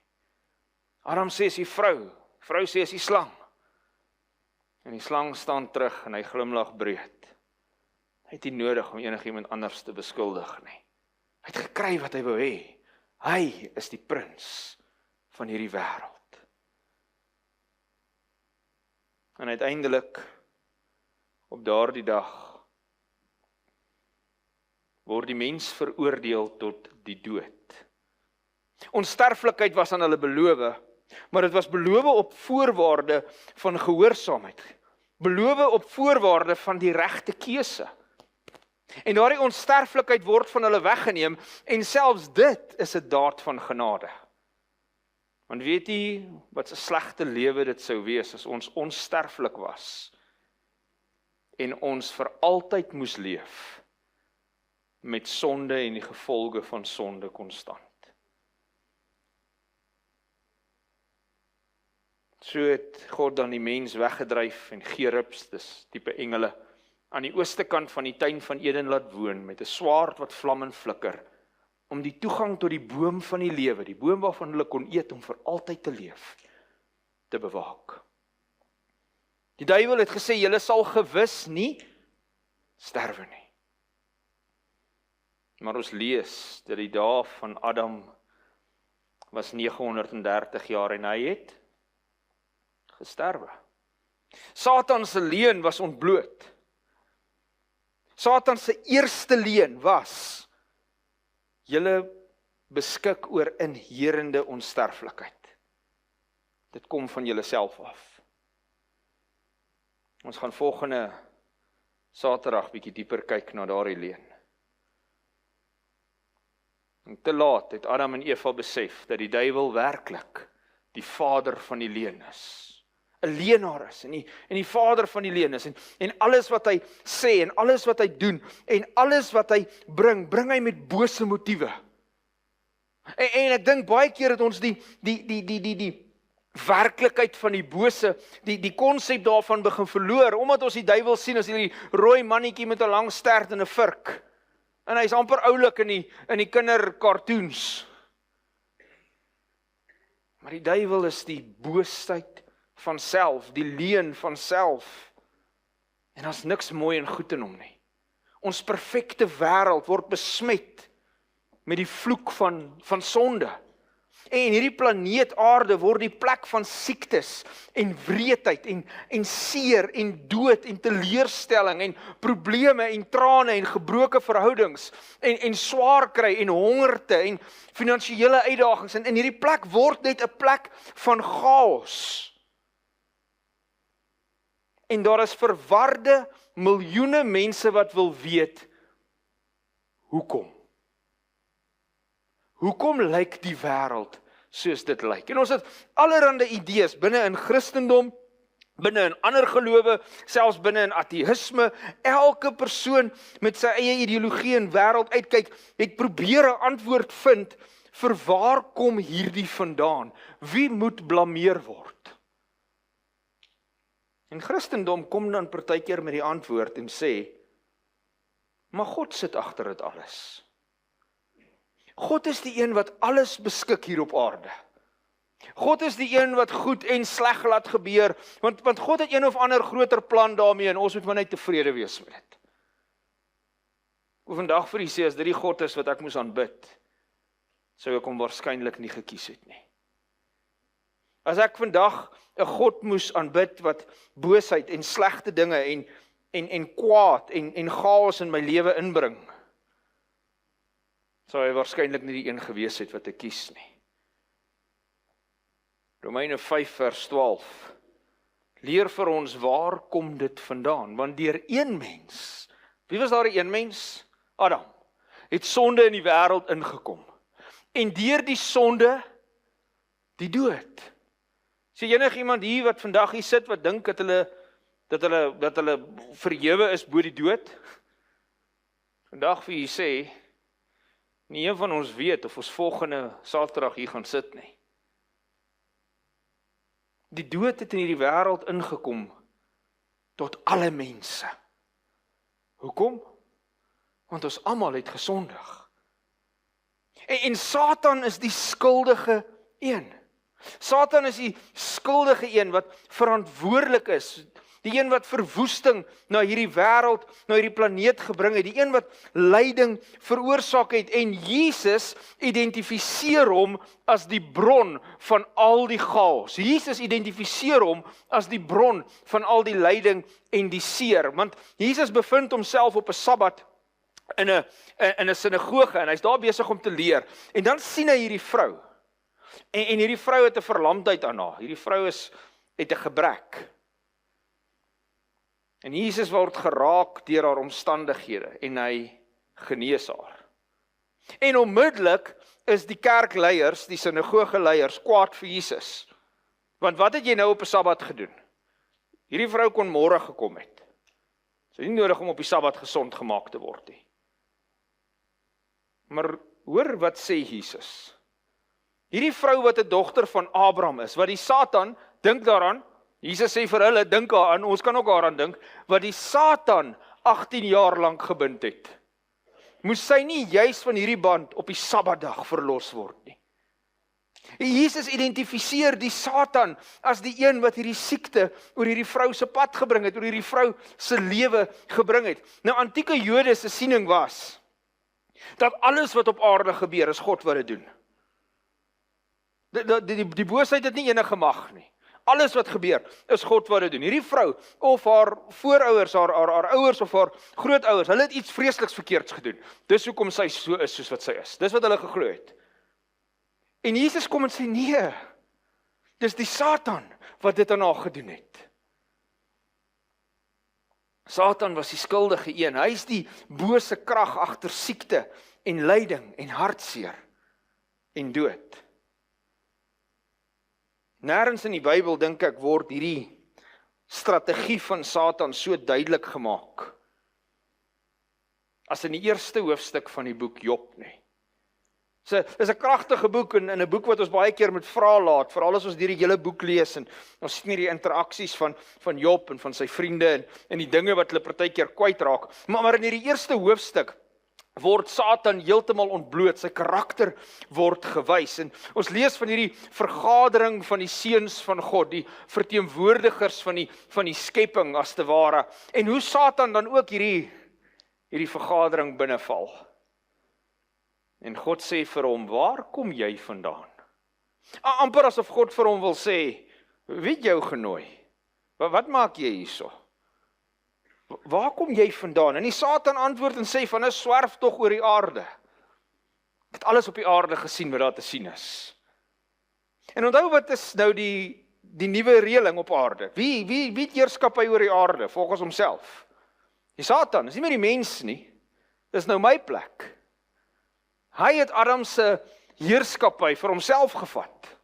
Speaker 3: Adam sê is die vrou sê is die slang. En die slang staan terug en hy glimlag breed. Hy het nie nodig om enigiemand anders te beskuldig nie. Hy het gekry wat hy wou hê. Hy is die prins van hierdie wêreld. En uiteindelik, op daardie dag, word die mens veroordeel tot die dood. Onsterflikheid was aan hulle beloof, maar dit was beloof op voorwaarde van gehoorsaamheid. Beloof op voorwaarde van die regte keuse. En daardie onsterflikheid word van hulle weggeneem, en selfs dit is 'n daad van genade. Want weet jy wat 'n slegte lewe dit sou wees as ons onsterflik was en ons vir altyd moes leef met sonde en die gevolge van sonde konstant. So het God dan die mens weggedryf en gerubs, dis tipe engele, aan die ooste kant van die tuin van Eden laat woon met 'n swaard wat vlam en flikker, om die toegang tot die boom van die lewe, die boom waarvan hulle kon eet om vir altyd te leef, te bewaak. Die duiwel het gesê, julle sal gewis nie sterwe nie. Maar ons lees dat die dae van Adam was 930 jaar en hy het gesterwe. Satan se leuen was ontbloot. Satan se eerste leuen was, julle beskik oor inherende onsterflikheid. Dit kom van julle self af. Ons gaan volgende Saterdag bietjie dieper kyk na daardie leuen. En te laat het Adam en Eva besef dat die duiwel werklik die vader van die leuen is. 'n Leenaar is en die vader van die leuen is en alles wat hy sê en alles wat hy doen en alles wat hy bring hy met bose motiewe. En ek dink baie keer dat ons die werklikheid van die bose, die konsep daarvan begin verloor, omdat ons die duiwel sien as hierdie rooi mannetjie met 'n lang stert en 'n vurk. En hy's amper oulik in die kindercartoons. Maar die duiwel is die boosheid van self, die leuen van self. En daar's niks mooi en goed in hom nie. Ons perfekte wêreld word besmet met die vloek van sonde. En hierdie planeet aarde word die plek van siektes en wreedheid en seer en dood en teleurstelling en probleme en trane en gebroke verhoudings en swaar kry en hongerte en finansiële uitdagings en hierdie plek word net 'n plek van chaos. En daar is verwarde miljoene mense wat wil weet, hoekom? Hoekom lyk die wêreld soos dit lyk? En ons het allerhande idees binne in Christendom, binne in ander gelowe, selfs binne in ateïsme, elke persoon met sy eie ideologie en wêreld uitkyk, het probeer 'n antwoord vind vir waar kom hierdie vandaan? Wie moet blameer word? En Christendom kom dan partykeer met die antwoord en sê, maar God sit agter dit alles. God is die een wat alles beskik hier op aarde. God is die een wat goed en sleg laat gebeur, want God het een of ander groter plan daarmee en ons moet maar net tevrede wees met dit. Ek wil vandag vir u sê, as dit die God is wat ek moes aanbid, sou ek hom waarskynlik nie gekies het nie. As ek vandag 'n God moes aanbid wat boosheid en slegte dinge en kwaad en chaos in my lewe inbring, sou hy waarskynlik nie die een gewees het wat ek kies nie. Romeine 5 vers 12 leer vir ons waar kom dit vandaan, want deur een mens, wie was daar die een mens? Adam, het sonde in die wêreld ingekom, en deur die sonde, die dood. Is enig iemand hier wat vandag hier sit, wat dink dat hulle verhewe is bo die dood? Vandag vir jy sê, nie een van ons weet of ons volgende Saterdag hier gaan sit nie. Die dood het in hierdie wêreld ingekom tot alle mense. Hoekom? Want ons almal het gesondig. En Satan is die skuldige een. Satan is die skuldige een wat verantwoordelik is. Die een wat verwoesting na hierdie wêreld, na hierdie planeet gebring het. Die een wat lyding veroorsaak het. En Jesus identifiseer hom as die bron van al die chaos. Jesus identifiseer hom as die bron van al die lyding en die seer. Want Jesus bevind homself op 'n Sabbat in 'n sinagoge en hy's daar besig om te leer. En dan sien hy hierdie vrou. En hierdie vrou het 'n verlamdheid aan haar. Hierdie vrou het 'n gebrek. En Jesus word geraak deur haar omstandighede en hy genees haar. En onmiddellik is die kerkleiers, die sinagogeleiers kwaad vir Jesus. Want wat het jy nou op 'n Sabbat gedoen? Hierdie vrou kon môre gekom het. Sy het nie nodig om op die Sabbat gesond gemaak te word nie. Maar hoor wat sê Jesus. Hierdie vrou wat 'n dogter van Abraham is, wat die Satan, dink daaraan, Jesus sê vir hulle, dink daaraan, ons kan ook daaraan dink, wat die Satan 18 jaar lank gebind het. Moes sy nie juis van hierdie band op die Sabbatdag verlos word nie. Jesus identifiseer die Satan as die een wat hierdie siekte oor hierdie vrou se pad gebring het, oor hierdie vrou se lewe gebring het. Nou, antieke Jode se siening was, dat alles wat op aarde gebeur, is God wat dit doen. Die boosheid het nie enige mag nie. Alles wat gebeur, is God wat dit doen. Hierdie vrou, of haar voorouers, haar ouers of haar grootouers, hulle het iets vreesliks verkeerds gedoen. Dis hoekom sy so is soos wat sy is. Dis wat hulle geglo het. En Jesus kom en sê, nee, dis die Satan wat dit aan haar gedoen het. Satan was die skuldige een. Hy is die bose krag agter siekte en lyding en hartseer en dood. Nêrens in die Bybel, dink ek, word hierdie strategie van Satan so duidelik gemaak as in die eerste hoofstuk van die boek Job nie. Dis 'n kragtige boek en 'n boek wat ons baie keer met vrae laat, veral as ons die hele boek lees en ons sien die interaksies van Job en van sy vriende en die dinge wat hulle partykeer kwytraak. Maar in hierdie eerste hoofstuk word Satan heeltemal ontbloot, sy karakter word gewys. En ons lees van hierdie vergadering van die seuns van God, die verteenwoordigers van die skepping as te ware. En hoe Satan dan ook hierdie vergadering binneval. En God sê vir hom, waar kom jy vandaan? Amper asof God vir hom wil sê, wie het jou genooi? Wat maak jy hierso? Waar kom jy vandaan? En die Satan antwoord en sê van 'n swerf tog oor die aarde. Ek het alles op die aarde gesien wat daar te sien is. En onthou wat is nou die nuwe reëling op aarde? Wie het heerskappy oor die aarde volgens homself? Die Satan, is nie meer die mens nie. Dis nou my plek. Hy het Adam se heerskappy vir homself gevat.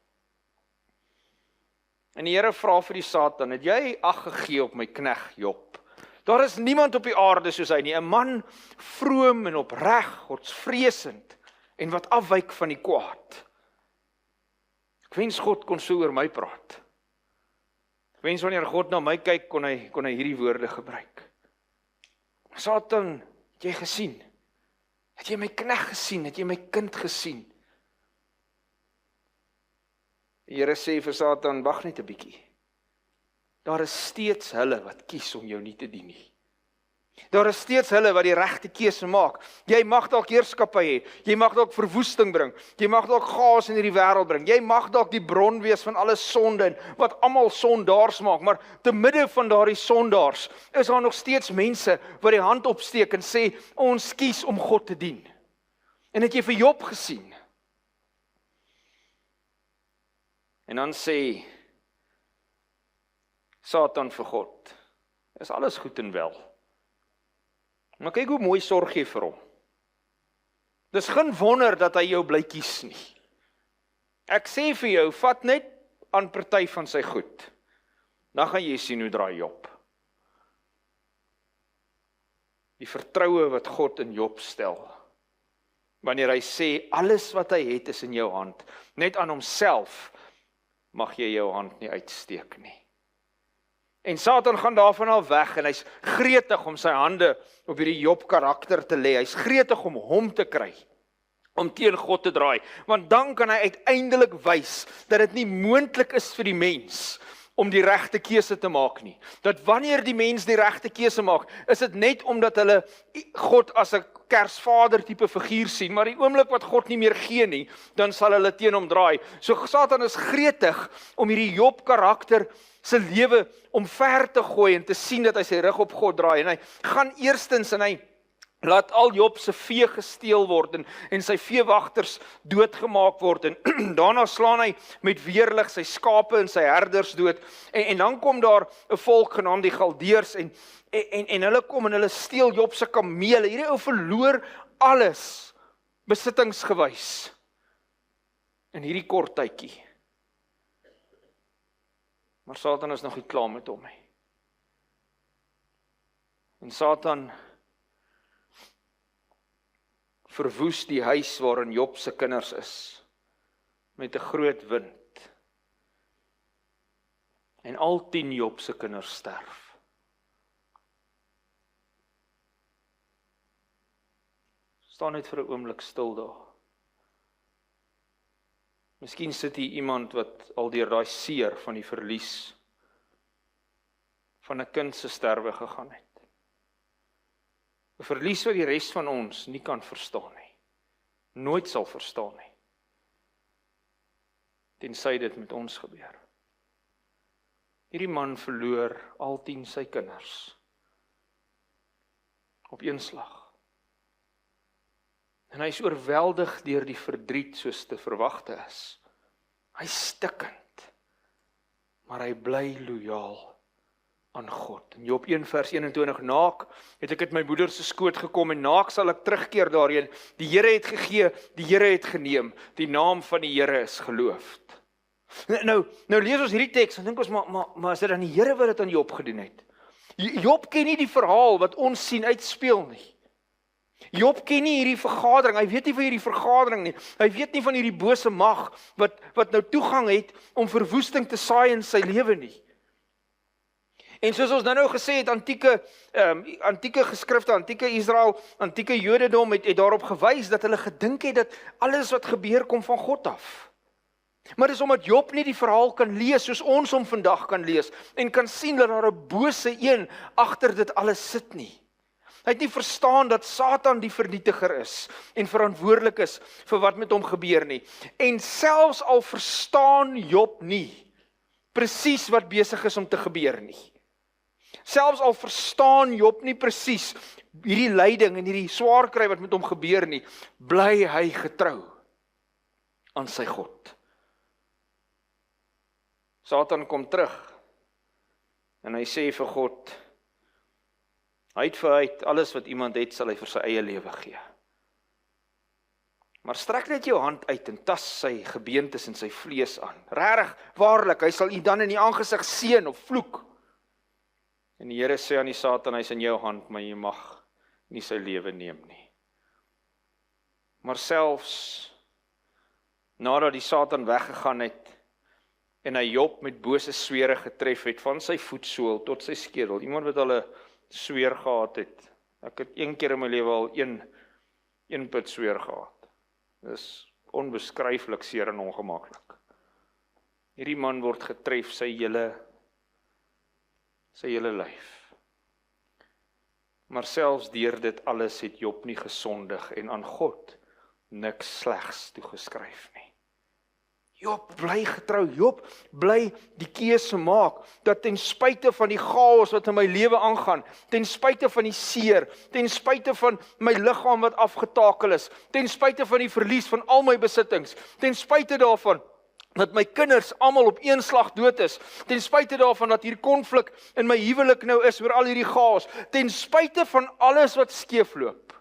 Speaker 3: En die Here vra vir die Satan, het jy ag gegee op my knegg Job? Daar is niemand op die aarde soos hy nie, 'n man vroom en opreg, godsvreesend en wat afwyk van die kwaad. Ek wens God kon so oor my praat. Ek wens wanneer God na my kyk, kon hy hierdie woorde gebruik. Satan, het jy gesien? Het jy my knegg gesien? Het jy my kind gesien? Die Here sê vir Satan, wag net 'n bietjie. Daar is steeds hulle wat kies om jou nie te dien nie. Daar is steeds hulle wat die regte keuse maak. Jy mag dalk heerskappy hê, jy mag dalk verwoesting bring, jy mag dalk chaos in hierdie wêreld bring, jy mag dalk die bron wees van alle sonde en wat almal sondaars maak, maar te midde van daardie sondaars is daar nog steeds mense wat die hand opsteek en sê, ons kies om God te dien. En het jy vir Job gesien? En dan sê Satan vir God, is alles goed en wel. Maar kyk hoe mooi sorg jy vir hom. Dis geen wonder dat hy jou bly kies nie. Ek sê vir jou, vat net aan party van sy goed. Dan gaan jy sien hoe draai Job. Die vertroue wat God in Job stel. Wanneer hy sê, alles wat hy het is in jou hand. Net aan homself mag jy jou hand nie uitsteek nie. En Satan gaan daarvan al weg en hy's gretig om sy hande op hierdie Job karakter te lê. Hy's gretig om hom te kry, om teen God te draai. Want dan kan hy uiteindelik wys dat dit nie moontlik is vir die mens om die regte keuse te maak nie. Dat wanneer die mens die regte keuse maak, is dit net omdat hulle God as 'n Kersvader tipe figuur sien, maar die oomblik wat God nie meer gee nie, dan sal hulle teen hom draai. So Satan is gretig om hierdie Job karakter se lewe omver te gooi en te sien dat hy sy rug op God draai. En hy gaan eerstens en hy laat al Job se vee gesteel word en sy veewagters doodgemaak word. En daarna slaan hy met weerlig sy skape en sy herders dood. En dan kom daar 'n volk genaamd die Galdeërs en hulle kom en hulle steel Job se kamele. Hierdie ou verloor alles besittingsgewys in hierdie kort tydjie. Maar Satan is nog nie klaar met hom nie. En Satan verwoes die huis waarin Job se kinders is met 'n groot wind. En al 10 Job se kinders sterf. Staan net vir 'n oomblik stil daar. Miskien sit hier iemand wat al deur daai seer van die verlies van 'n kind se sterwe gegaan het. 'n Verlies wat die res van ons nie kan verstaan nie. Nooit sal verstaan nie. Tensy dit met ons gebeur. Hierdie man verloor al 10 sy kinders op een slag. En hy is oorweldig deur die verdriet soos te verwagte is. Hy stikkend, maar hy bly lojaal aan God. In Job 1 vers 21, naak het ek uit my moeder se skoot gekom en naak sal ek terugkeer daarheen. Die Here het gegee, die Here het geneem. Die naam van die Here is geloofd. Nou lees ons hierdie teks en dink ons maar is dit dan die Here wat dit aan Job gedoen het? Job ken nie die verhaal wat ons sien uitspeel nie. Job ken nie hierdie vergadering, hy weet nie van hierdie vergadering nie, hy weet nie van hierdie bose mag, wat nou toegang het, om verwoesting te saai in sy lewe nie. En soos ons nou gesê het, antieke geskrifte, antieke Israel, antieke Jodendom het daarop gewys, dat hulle gedink het, dat alles wat gebeur, kom van God af. Maar dis omdat Job nie die verhaal kan lees, soos ons hom vandag kan lees, en kan sien dat daar 'n bose een agter dit alles sit nie. Hy het nie verstaan dat Satan die vernietiger is en verantwoordelik is vir wat met hom gebeur nie. En selfs al verstaan Job nie presies wat besig is om te gebeur nie. Selfs al verstaan Job nie presies hierdie lyding en hierdie swaar kry wat met hom gebeur nie, bly hy getrou aan sy God. Satan kom terug en hy sê vir God, uit vir uit, alles wat iemand het, sal hy vir sy eie lewe gee. Maar strek net jou hand uit en tas sy gebeentes en sy vlees aan. Regtig, waarlik, hy sal u dan in die aangesig seën of vloek. En die Here sê aan die Satan, hy's in jou hand, maar jy mag nie sy lewe neem nie. Maar selfs nadat die Satan weggegaan het en hy Job met bose swere getref het, van sy voetsool tot sy skedel, iemand wat al 'n sweer gehad het. Ek het een keer in my lewe al een put sweer gehad. Dis onbeskryflik seer en ongemaklik. Hierdie man word getref sy hele lyf. Maar selfs deur dit alles het Job nie gesondig en aan God niks slegs toegeskryf nie. Job bly getrou, Job bly die keuse maak, dat ten spyte van die chaos wat in my lewe aangaan, ten spyte van die seer, ten spyte van my liggaam wat afgetakel is, ten spyte van die verlies van al my besittings, ten spyte daarvan dat my kinders almal op een slag dood is, ten spyte daarvan dat hier konflik in my huwelik nou is oor al hierdie chaos, ten spyte van alles wat skeefloop,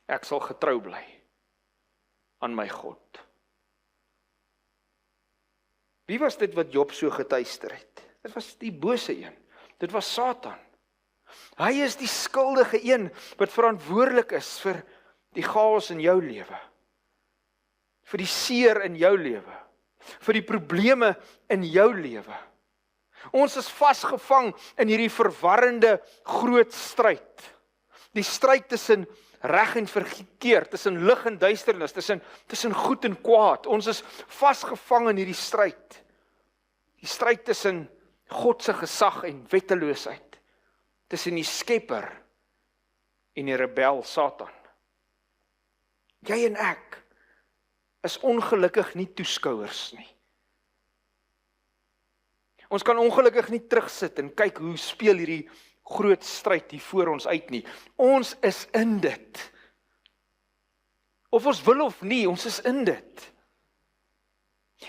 Speaker 3: ek sal getrou bly aan my God. Wie was dit wat Job so getuister het? Dit was die bose een. Dit was Satan. Hy is die skuldige een wat verantwoordelik is vir die chaos in jou lewe. Vir die seer in jou lewe. Vir die probleme in jou lewe. Ons is vasgevang in hierdie verwarrende groot stryd. Die stryd tussen reg en verkeerd, tussen lig en duisternis, tussen goed en kwaad. Ons is vasgevang in hierdie stryd. Die stryd tussen God se gesag en wetteloosheid, tussen die skepper en die rebel Satan. Jy en ek is ongelukkig nie toeskouers nie. Ons kan ongelukkig nie terugsit en kyk hoe speel hierdie groot stryd hier voor ons uit nie. Ons is in dit. Of ons wil of nie, ons is in dit.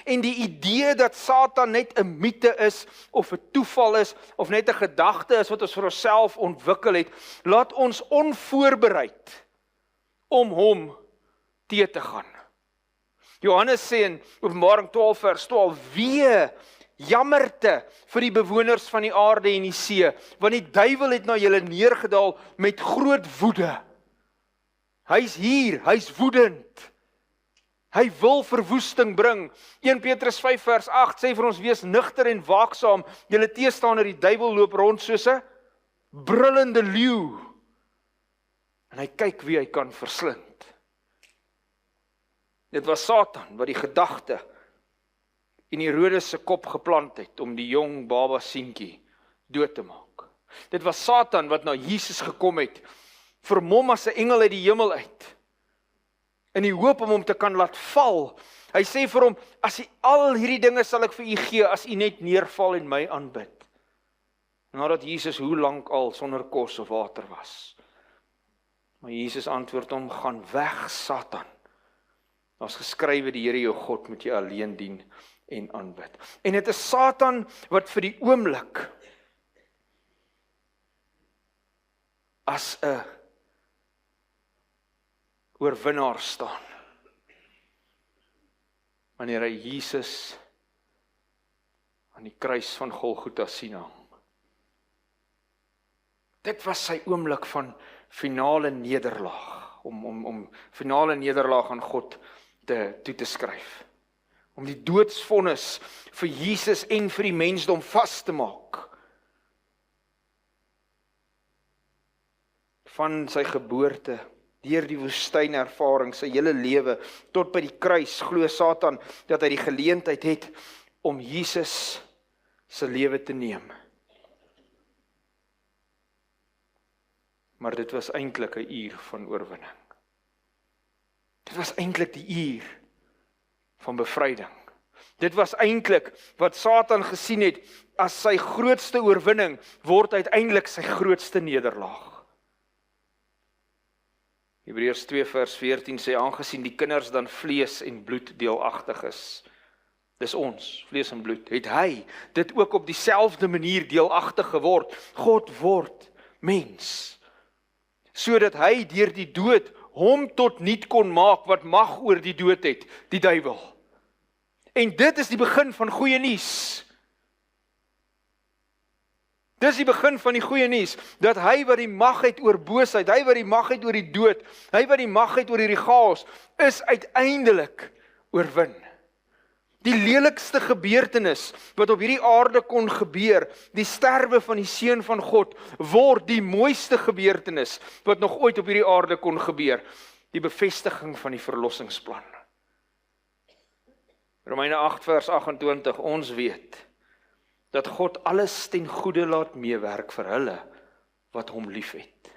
Speaker 3: En die idee dat Satan net 'n mite is, of 'n toeval is, of net 'n gedagte is wat ons vir onsself ontwikkel het, laat ons onvoorbereid om hom te gaan. Johannes sê in Openbaring 12 vers 12, wee, jammerte vir die bewoners van die aarde en die see, want die duiwel het na julle neergedaal met groot woede. Hy's hier, hy's woedend. Hy wil verwoesting bring. 1 Petrus 5 vers 8 sê vir ons, wees nugter en waaksaam, julle teestander die duiwel loop rond soos 'n brullende leeu. En hy kyk wie hy kan verslind. Dit was Satan wat die gedagte in Herodes se kop geplant het om die jong baba seentjie dood te maak. Dit was Satan wat na Jesus gekom het, vermom as 'n engel uit die hemel uit, in die hoop om hom te kan laat val. Hy sê vir hom, as hy al hierdie dinge sal ek vir u gee, as u net neerval en my aanbid. Nadat Jesus hoe lank al sonder kos of water was. Maar Jesus antwoord hom, gaan weg Satan. Daar's geskrywe, die Here jou God moet jy alleen dien en aanbid. En dit is Satan wat vir die oomblik as 'n oorwinnaar staan. Wanneer hy Jesus aan die kruis van Golgotha sien hang. Dit was sy oomblik van finale nederlaag, om finale nederlaag aan God toe te skryf. Om die doodsvonnis vir Jesus en vir die mensdom vas te maak. Van sy geboorte, deur die woestynervaring, sy hele lewe, tot by die kruis, glo Satan dat hy die geleentheid het om Jesus se lewe te neem. Maar dit was eintlik 'n uur van oorwinning. Dit was eintlik die uur van bevryding. Dit was eintlik wat Satan gesien het as sy grootste oorwinning, word uiteindelik sy grootste nederlaag. Hebreërs 2 vers 14 sê, aangesien die kinders dan vlees en bloed deelagtig is, dis ons, vlees en bloed, het hy dit ook op dieselfde manier deelagtig geword. God word mens, sodat hy deur die dood hom tot niet kon maak wat mag oor die dood het, die duiwel. En dit is die begin van goeie nuus. Dis die begin van die goeie nuus, dat hy wat die mag het oor boosheid, hy wat die mag het oor die dood, hy wat die mag het oor hierdie chaos, is uiteindelik oorwin. Die lelikste gebeurtenis wat op hierdie aarde kon gebeur, die sterwe van die Seun van God, word die mooiste gebeurtenis wat nog ooit op hierdie aarde kon gebeur, die bevestiging van die verlossingsplan. Romeine 8 vers 28, ons weet, dat God alles ten goeie laat meewerk vir hulle wat hom liefhet.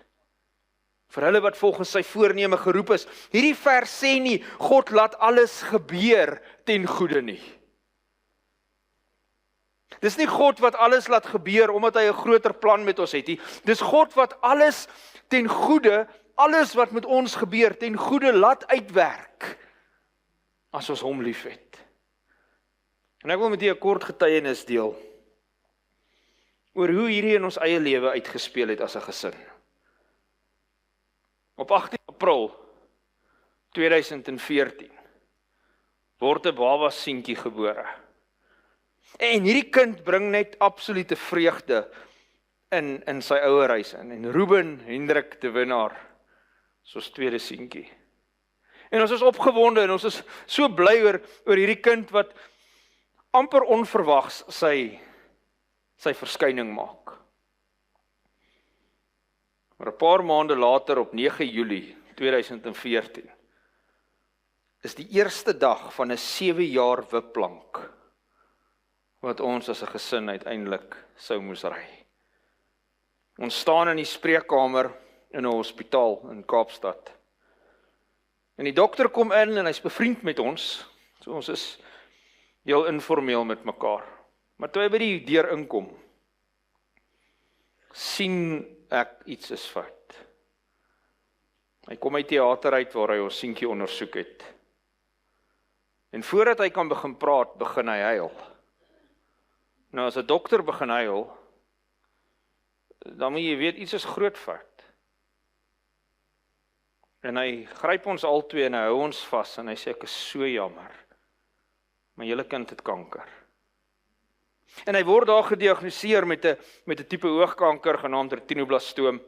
Speaker 3: Vir hulle wat volgens sy voorneme geroep is. Hierdie vers sê nie, God laat alles gebeur ten goeie nie. Dis nie God wat alles laat gebeur, omdat hy 'n groter plan met ons het nie. Dis God wat alles ten goeie, alles wat met ons gebeur, ten goeie laat uitwerk, as ons hom liefhet. En ek wil met julle 'n kort getuienis deel, oor hoe hierdie in ons eie lewe uitgespeel het as 'n gesin. Op 18 April 2014 word 'n baba seentjie gebore. En hierdie kind bring net absolute vreugde in sy ouerhuis in. En Ruben Hendrik de Winaar, soos tweede seentjie. En ons is opgewonde en ons is so bly oor hierdie kind wat amper onverwags sy verskyning maak. Maar 'n paar maande later op 9 Julie 2014 is die eerste dag van 'n 7 jaar wipplank wat ons as 'n gesin uiteindelik sou moes ry. Ons staan in die spreekkamer in 'n hospitaal in Kaapstad. En die dokter kom in en hy's bevriend met ons. So ons is heel informeel met mekaar. Maar toe hy by die deur inkom, sien ek iets is fout. Hy kom uit teater uit waar hy ons seentjie ondersoek het. En voordat hy kan begin praat, begin hy huil. Nou as 'n dokter begin huil, dan moet jy weet iets is groot fout. En hy gryp ons albei en hy hou ons vas en hy sê ek is so jammer. My hele kind het kanker. En hy word daar gediagnoseer met 'n tipe oogkanker genaamd retinoblastoom,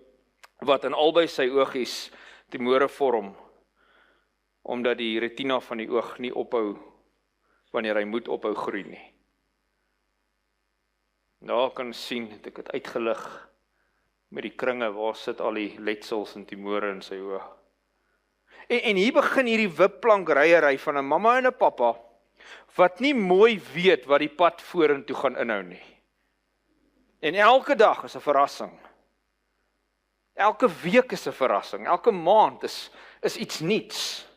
Speaker 3: wat in albei sy oogies tumore vorm, omdat die retina van die oog nie ophou, wanneer hy moet ophou groei nie. Daar kan sien, het ek het uitgelig met die kringe, waar sit al die letsels en tumore in sy oog. En hier begin hierdie wipplankryerry van 'n mamma en 'n pappa, wat nie mooi weet wat die pad vorentoe gaan inhou nie. En elke dag is 'n verrassing. Elke week is 'n verrassing. Elke maand is iets nuuts.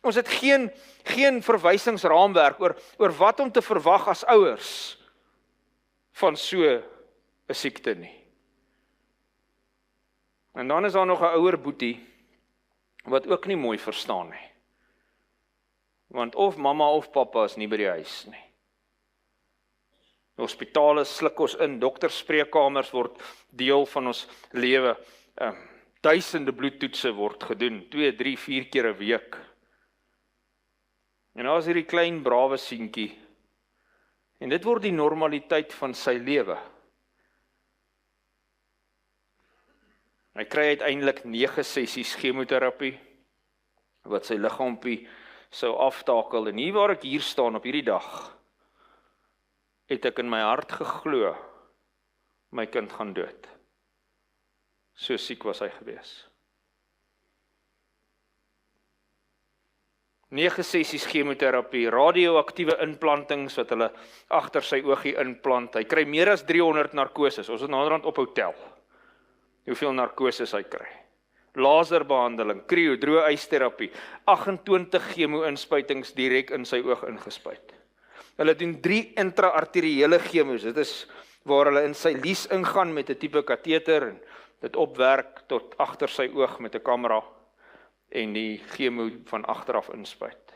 Speaker 3: Ons het geen verwysingsraamwerk oor wat om te verwag as ouers van so 'n siekte nie. En dan is daar nog 'n ouer boetie wat ook nie mooi verstaan nie. Want of mamma of pappa is nie by die huis nie. Hospitale sluk ons in, dokterspreekkamers word deel van ons lewe. Duisende bloedtoetse word gedoen, 2, 3, 4 keer 'n week. En daar is hierdie klein brawe seentjie. En dit word die normaliteit van sy lewe. Hy kry uiteindelik 9 sessies chemoterapie, wat sy liggaampie sou aftakel. En hier waar ek hier staan op hierdie dag, het ek in my hart geglo, my kind gaan dood. So siek was hy gewees. 9 sessies chemoterapie, radioaktiewe implantings wat hulle agter sy oogie implant. Hy kry meer as 300 narkoses. Ons het naderhand op hotel. Hoeveel narkoses hy kry. Laserbehandeling, kryo, droë ysterapie, 28 chemo-inspuitings direk in sy oog ingespuit. Hulle doen 3 intra-arteriële chemos. Dit is waar hulle in sy lies ingaan met 'n tipe kateter en dit opwerk tot agter sy oog met 'n kamera en die chemo van agteraf inspuit.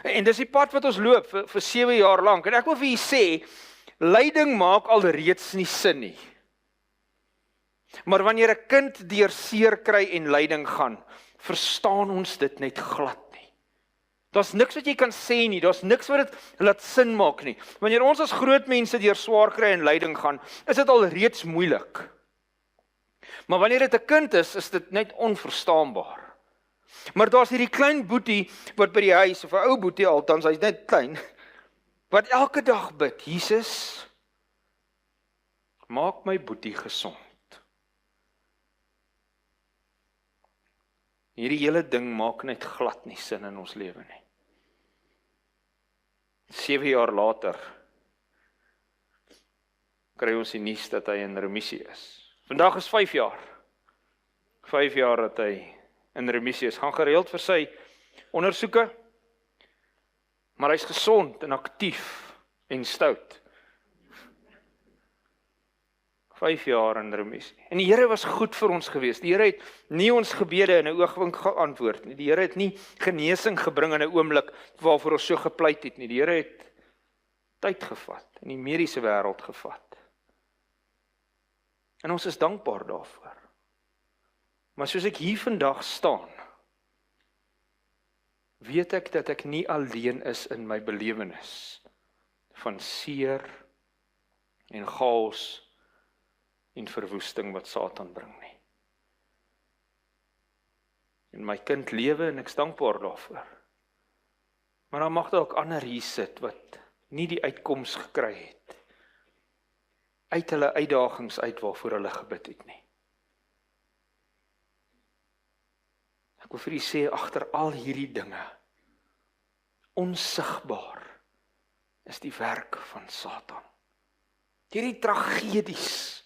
Speaker 3: En dis die pad wat ons loop vir 7 jaar lank. En ek wil vir julle sê, lyding maak al reeds nie sin nie. Maar wanneer 'n kind deur seer kry en lyding gaan, verstaan ons dit net glad nie. Daar's niks wat jy kan sê nie, daar's niks wat dit laat sin maak nie. Wanneer ons as groot mense deur swaar kry en lyding gaan, is dit al reeds moeilik. Maar wanneer dit 'n kind is dit net onverstaanbaar. Maar daar's hierdie klein boetie wat by die huis, of 'n ou boetie althans, hy's net klein, wat elke dag bid, Jesus, maak my boetie gesond. Hierdie hele ding maak net glad nie sin in ons lewe nie. 7 jaar later kry ons die nuus dat hy in remissie is. Vandag is 5 jaar. 5 jaar dat hy in remissie is. Gaan gereeld vir sy ondersoeke, maar hy's gesond en aktief en stout. 5 jaar in remissie. En die Here was goed vir ons gewees. Die Here het nie ons gebede in 'n oogwink geantwoord nie. Die Here het nie genesing gebring in 'n oomblik waarvoor ons so gepleit het nie. Die Here het tyd gevat, in die mediese wêreld gevat. En ons is dankbaar daarvoor. Maar soos ek hier vandag staan, weet ek dat ek nie alleen is in my belewenis van seer en chaos en verwoesting wat Satan bring nie. En my kind lewe en ek is dankbaar daarvoor. Maar dan mag dalk ander hier sit wat nie die uitkoms gekry het uit hulle uitdagings uit waarvoor hulle gebid het nie. Ek wil vir u sê, agter al hierdie dinge, onsigbaar, is die werk van Satan. Hierdie tragedies,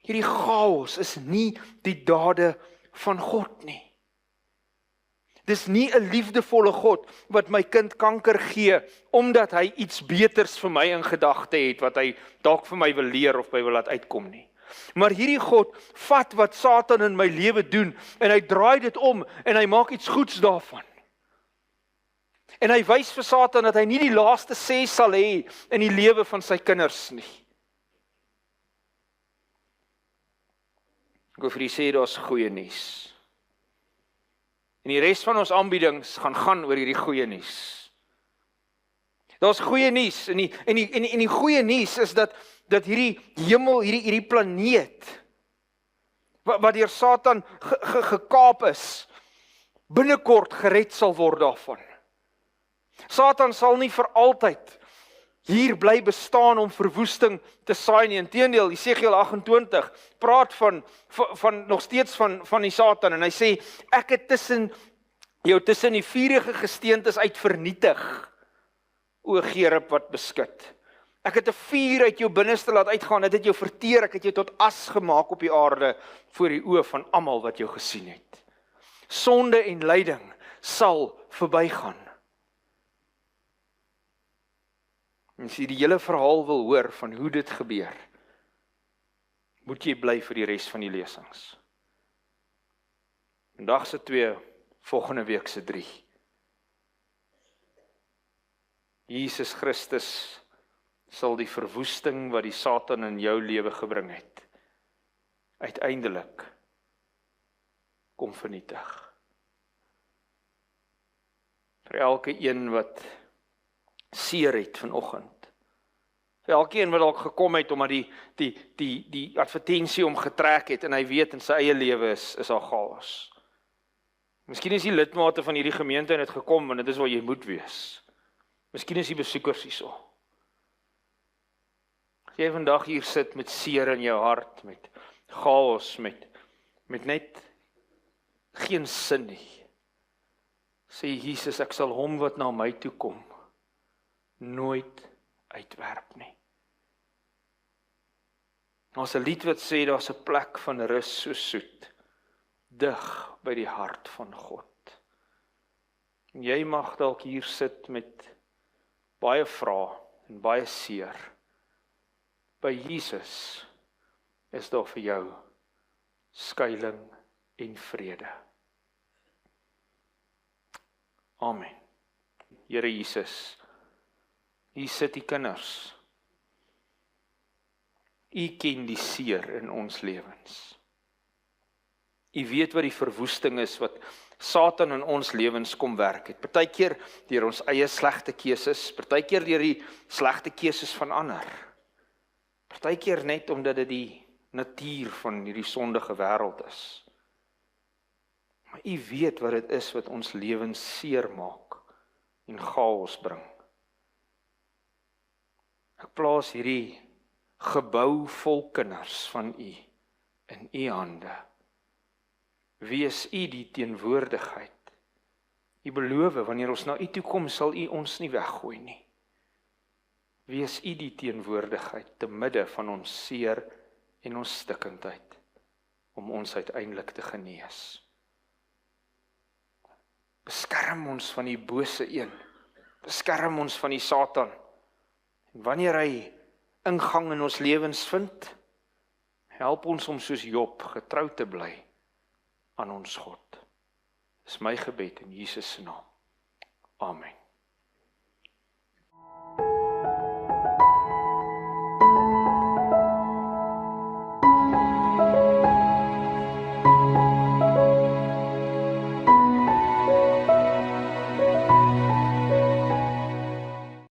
Speaker 3: hierdie chaos is nie die dade van God nie. Dis nie 'n liefdevolle God wat my kind kanker gee, omdat hy iets beters vir my in gedagte het, wat hy dalk vir my wil leer of my wil laat uitkom nie. Maar hierdie God vat wat Satan in my lewe doen, en hy draai dit om, en hy maak iets goeds daarvan. En hy wys vir Satan dat hy nie die laaste sê sal hê in die lewe van sy kinders nie. Ek wil vir u sê, daar's goeie nuus. En die res van ons aanbiedings gaan oor hierdie goeie nuus. Daar's goeie nuus, en die goeie nuus is dat hierdie hemel, hierdie planeet, wat deur Satan gekaap is, binnekort gered sal word daarvan. Satan sal nie vir altyd hier bly bestaan om verwoesting te saai nie. Inteendeel, Jesegiel 28 praat van nog steeds van die Satan, en hy sê, ek het tussen die vuurige gesteentes uit vernietig, o Gerub wat beskut. Ek het 'n vuur uit jou binneste laat uitgaan, dit het jou verteer, ek het jou tot as gemaak op die aarde, voor die oë van almal wat jou gesien het. Sonde en lyding sal verbygaan. En as jy die hele verhaal wil hoor van hoe dit gebeur, moet jy bly vir die res van die lesings. Vandag se 2, volgende week se 3. Jesus Christus sal die verwoesting wat die Satan in jou lewe gebring het, uiteindelik kom vernietig. Vir elke een wat seer het vanoggend, vir elkeen wat dalk gekom het omdat die advertensie omgetrek het en hy weet in sy eie lewe is daar chaos. Miskien is die lidmate van hierdie gemeente en het gekom en dit is waar jy moet wees. Miskien is die besoekers hierso. As jy vandag hier sit met seer in jou hart, met chaos, met net geen sin nie, sê Jesus, ek sal hom wat na my toe kom nooit uitwerp nie. Ons 'n lied wat sê, daar's 'n plek van rus so soet, dig by die hart van God. En jy mag dalk hier sit met baie vrae en baie seer. By Jesus is daar vir jou skuiling en vrede. Amen. Here Jesus, hier sit die kinders. U ken die seer in ons lewens. U weet wat die verwoesting is wat Satan in ons lewens kom werk het. Partykeer deur ons eie slegte keuses, partykeer deur die slegte keuses van ander. Partykeer net omdat dit die natuur van hierdie sondige wêreld is. Maar U weet wat dit is wat ons lewens seermaak en chaos bring. Ek plaas hierdie gebou vol kinders van U in U hande. Wees U die teenwoordigheid. U beloof, wanneer ons na U toe kom, sal U ons nie weggooi nie. Wees U die teenwoordigheid te midde van ons seer en ons stikkindheid, om ons uiteindelik te genees. Beskerm ons van die bose een, beskerm ons van die Satan, en wanneer hy ingang in ons lewens vind, help ons om soos Job getrou te bly aan ons God. Dis my gebed in Jesus se naam. Amen.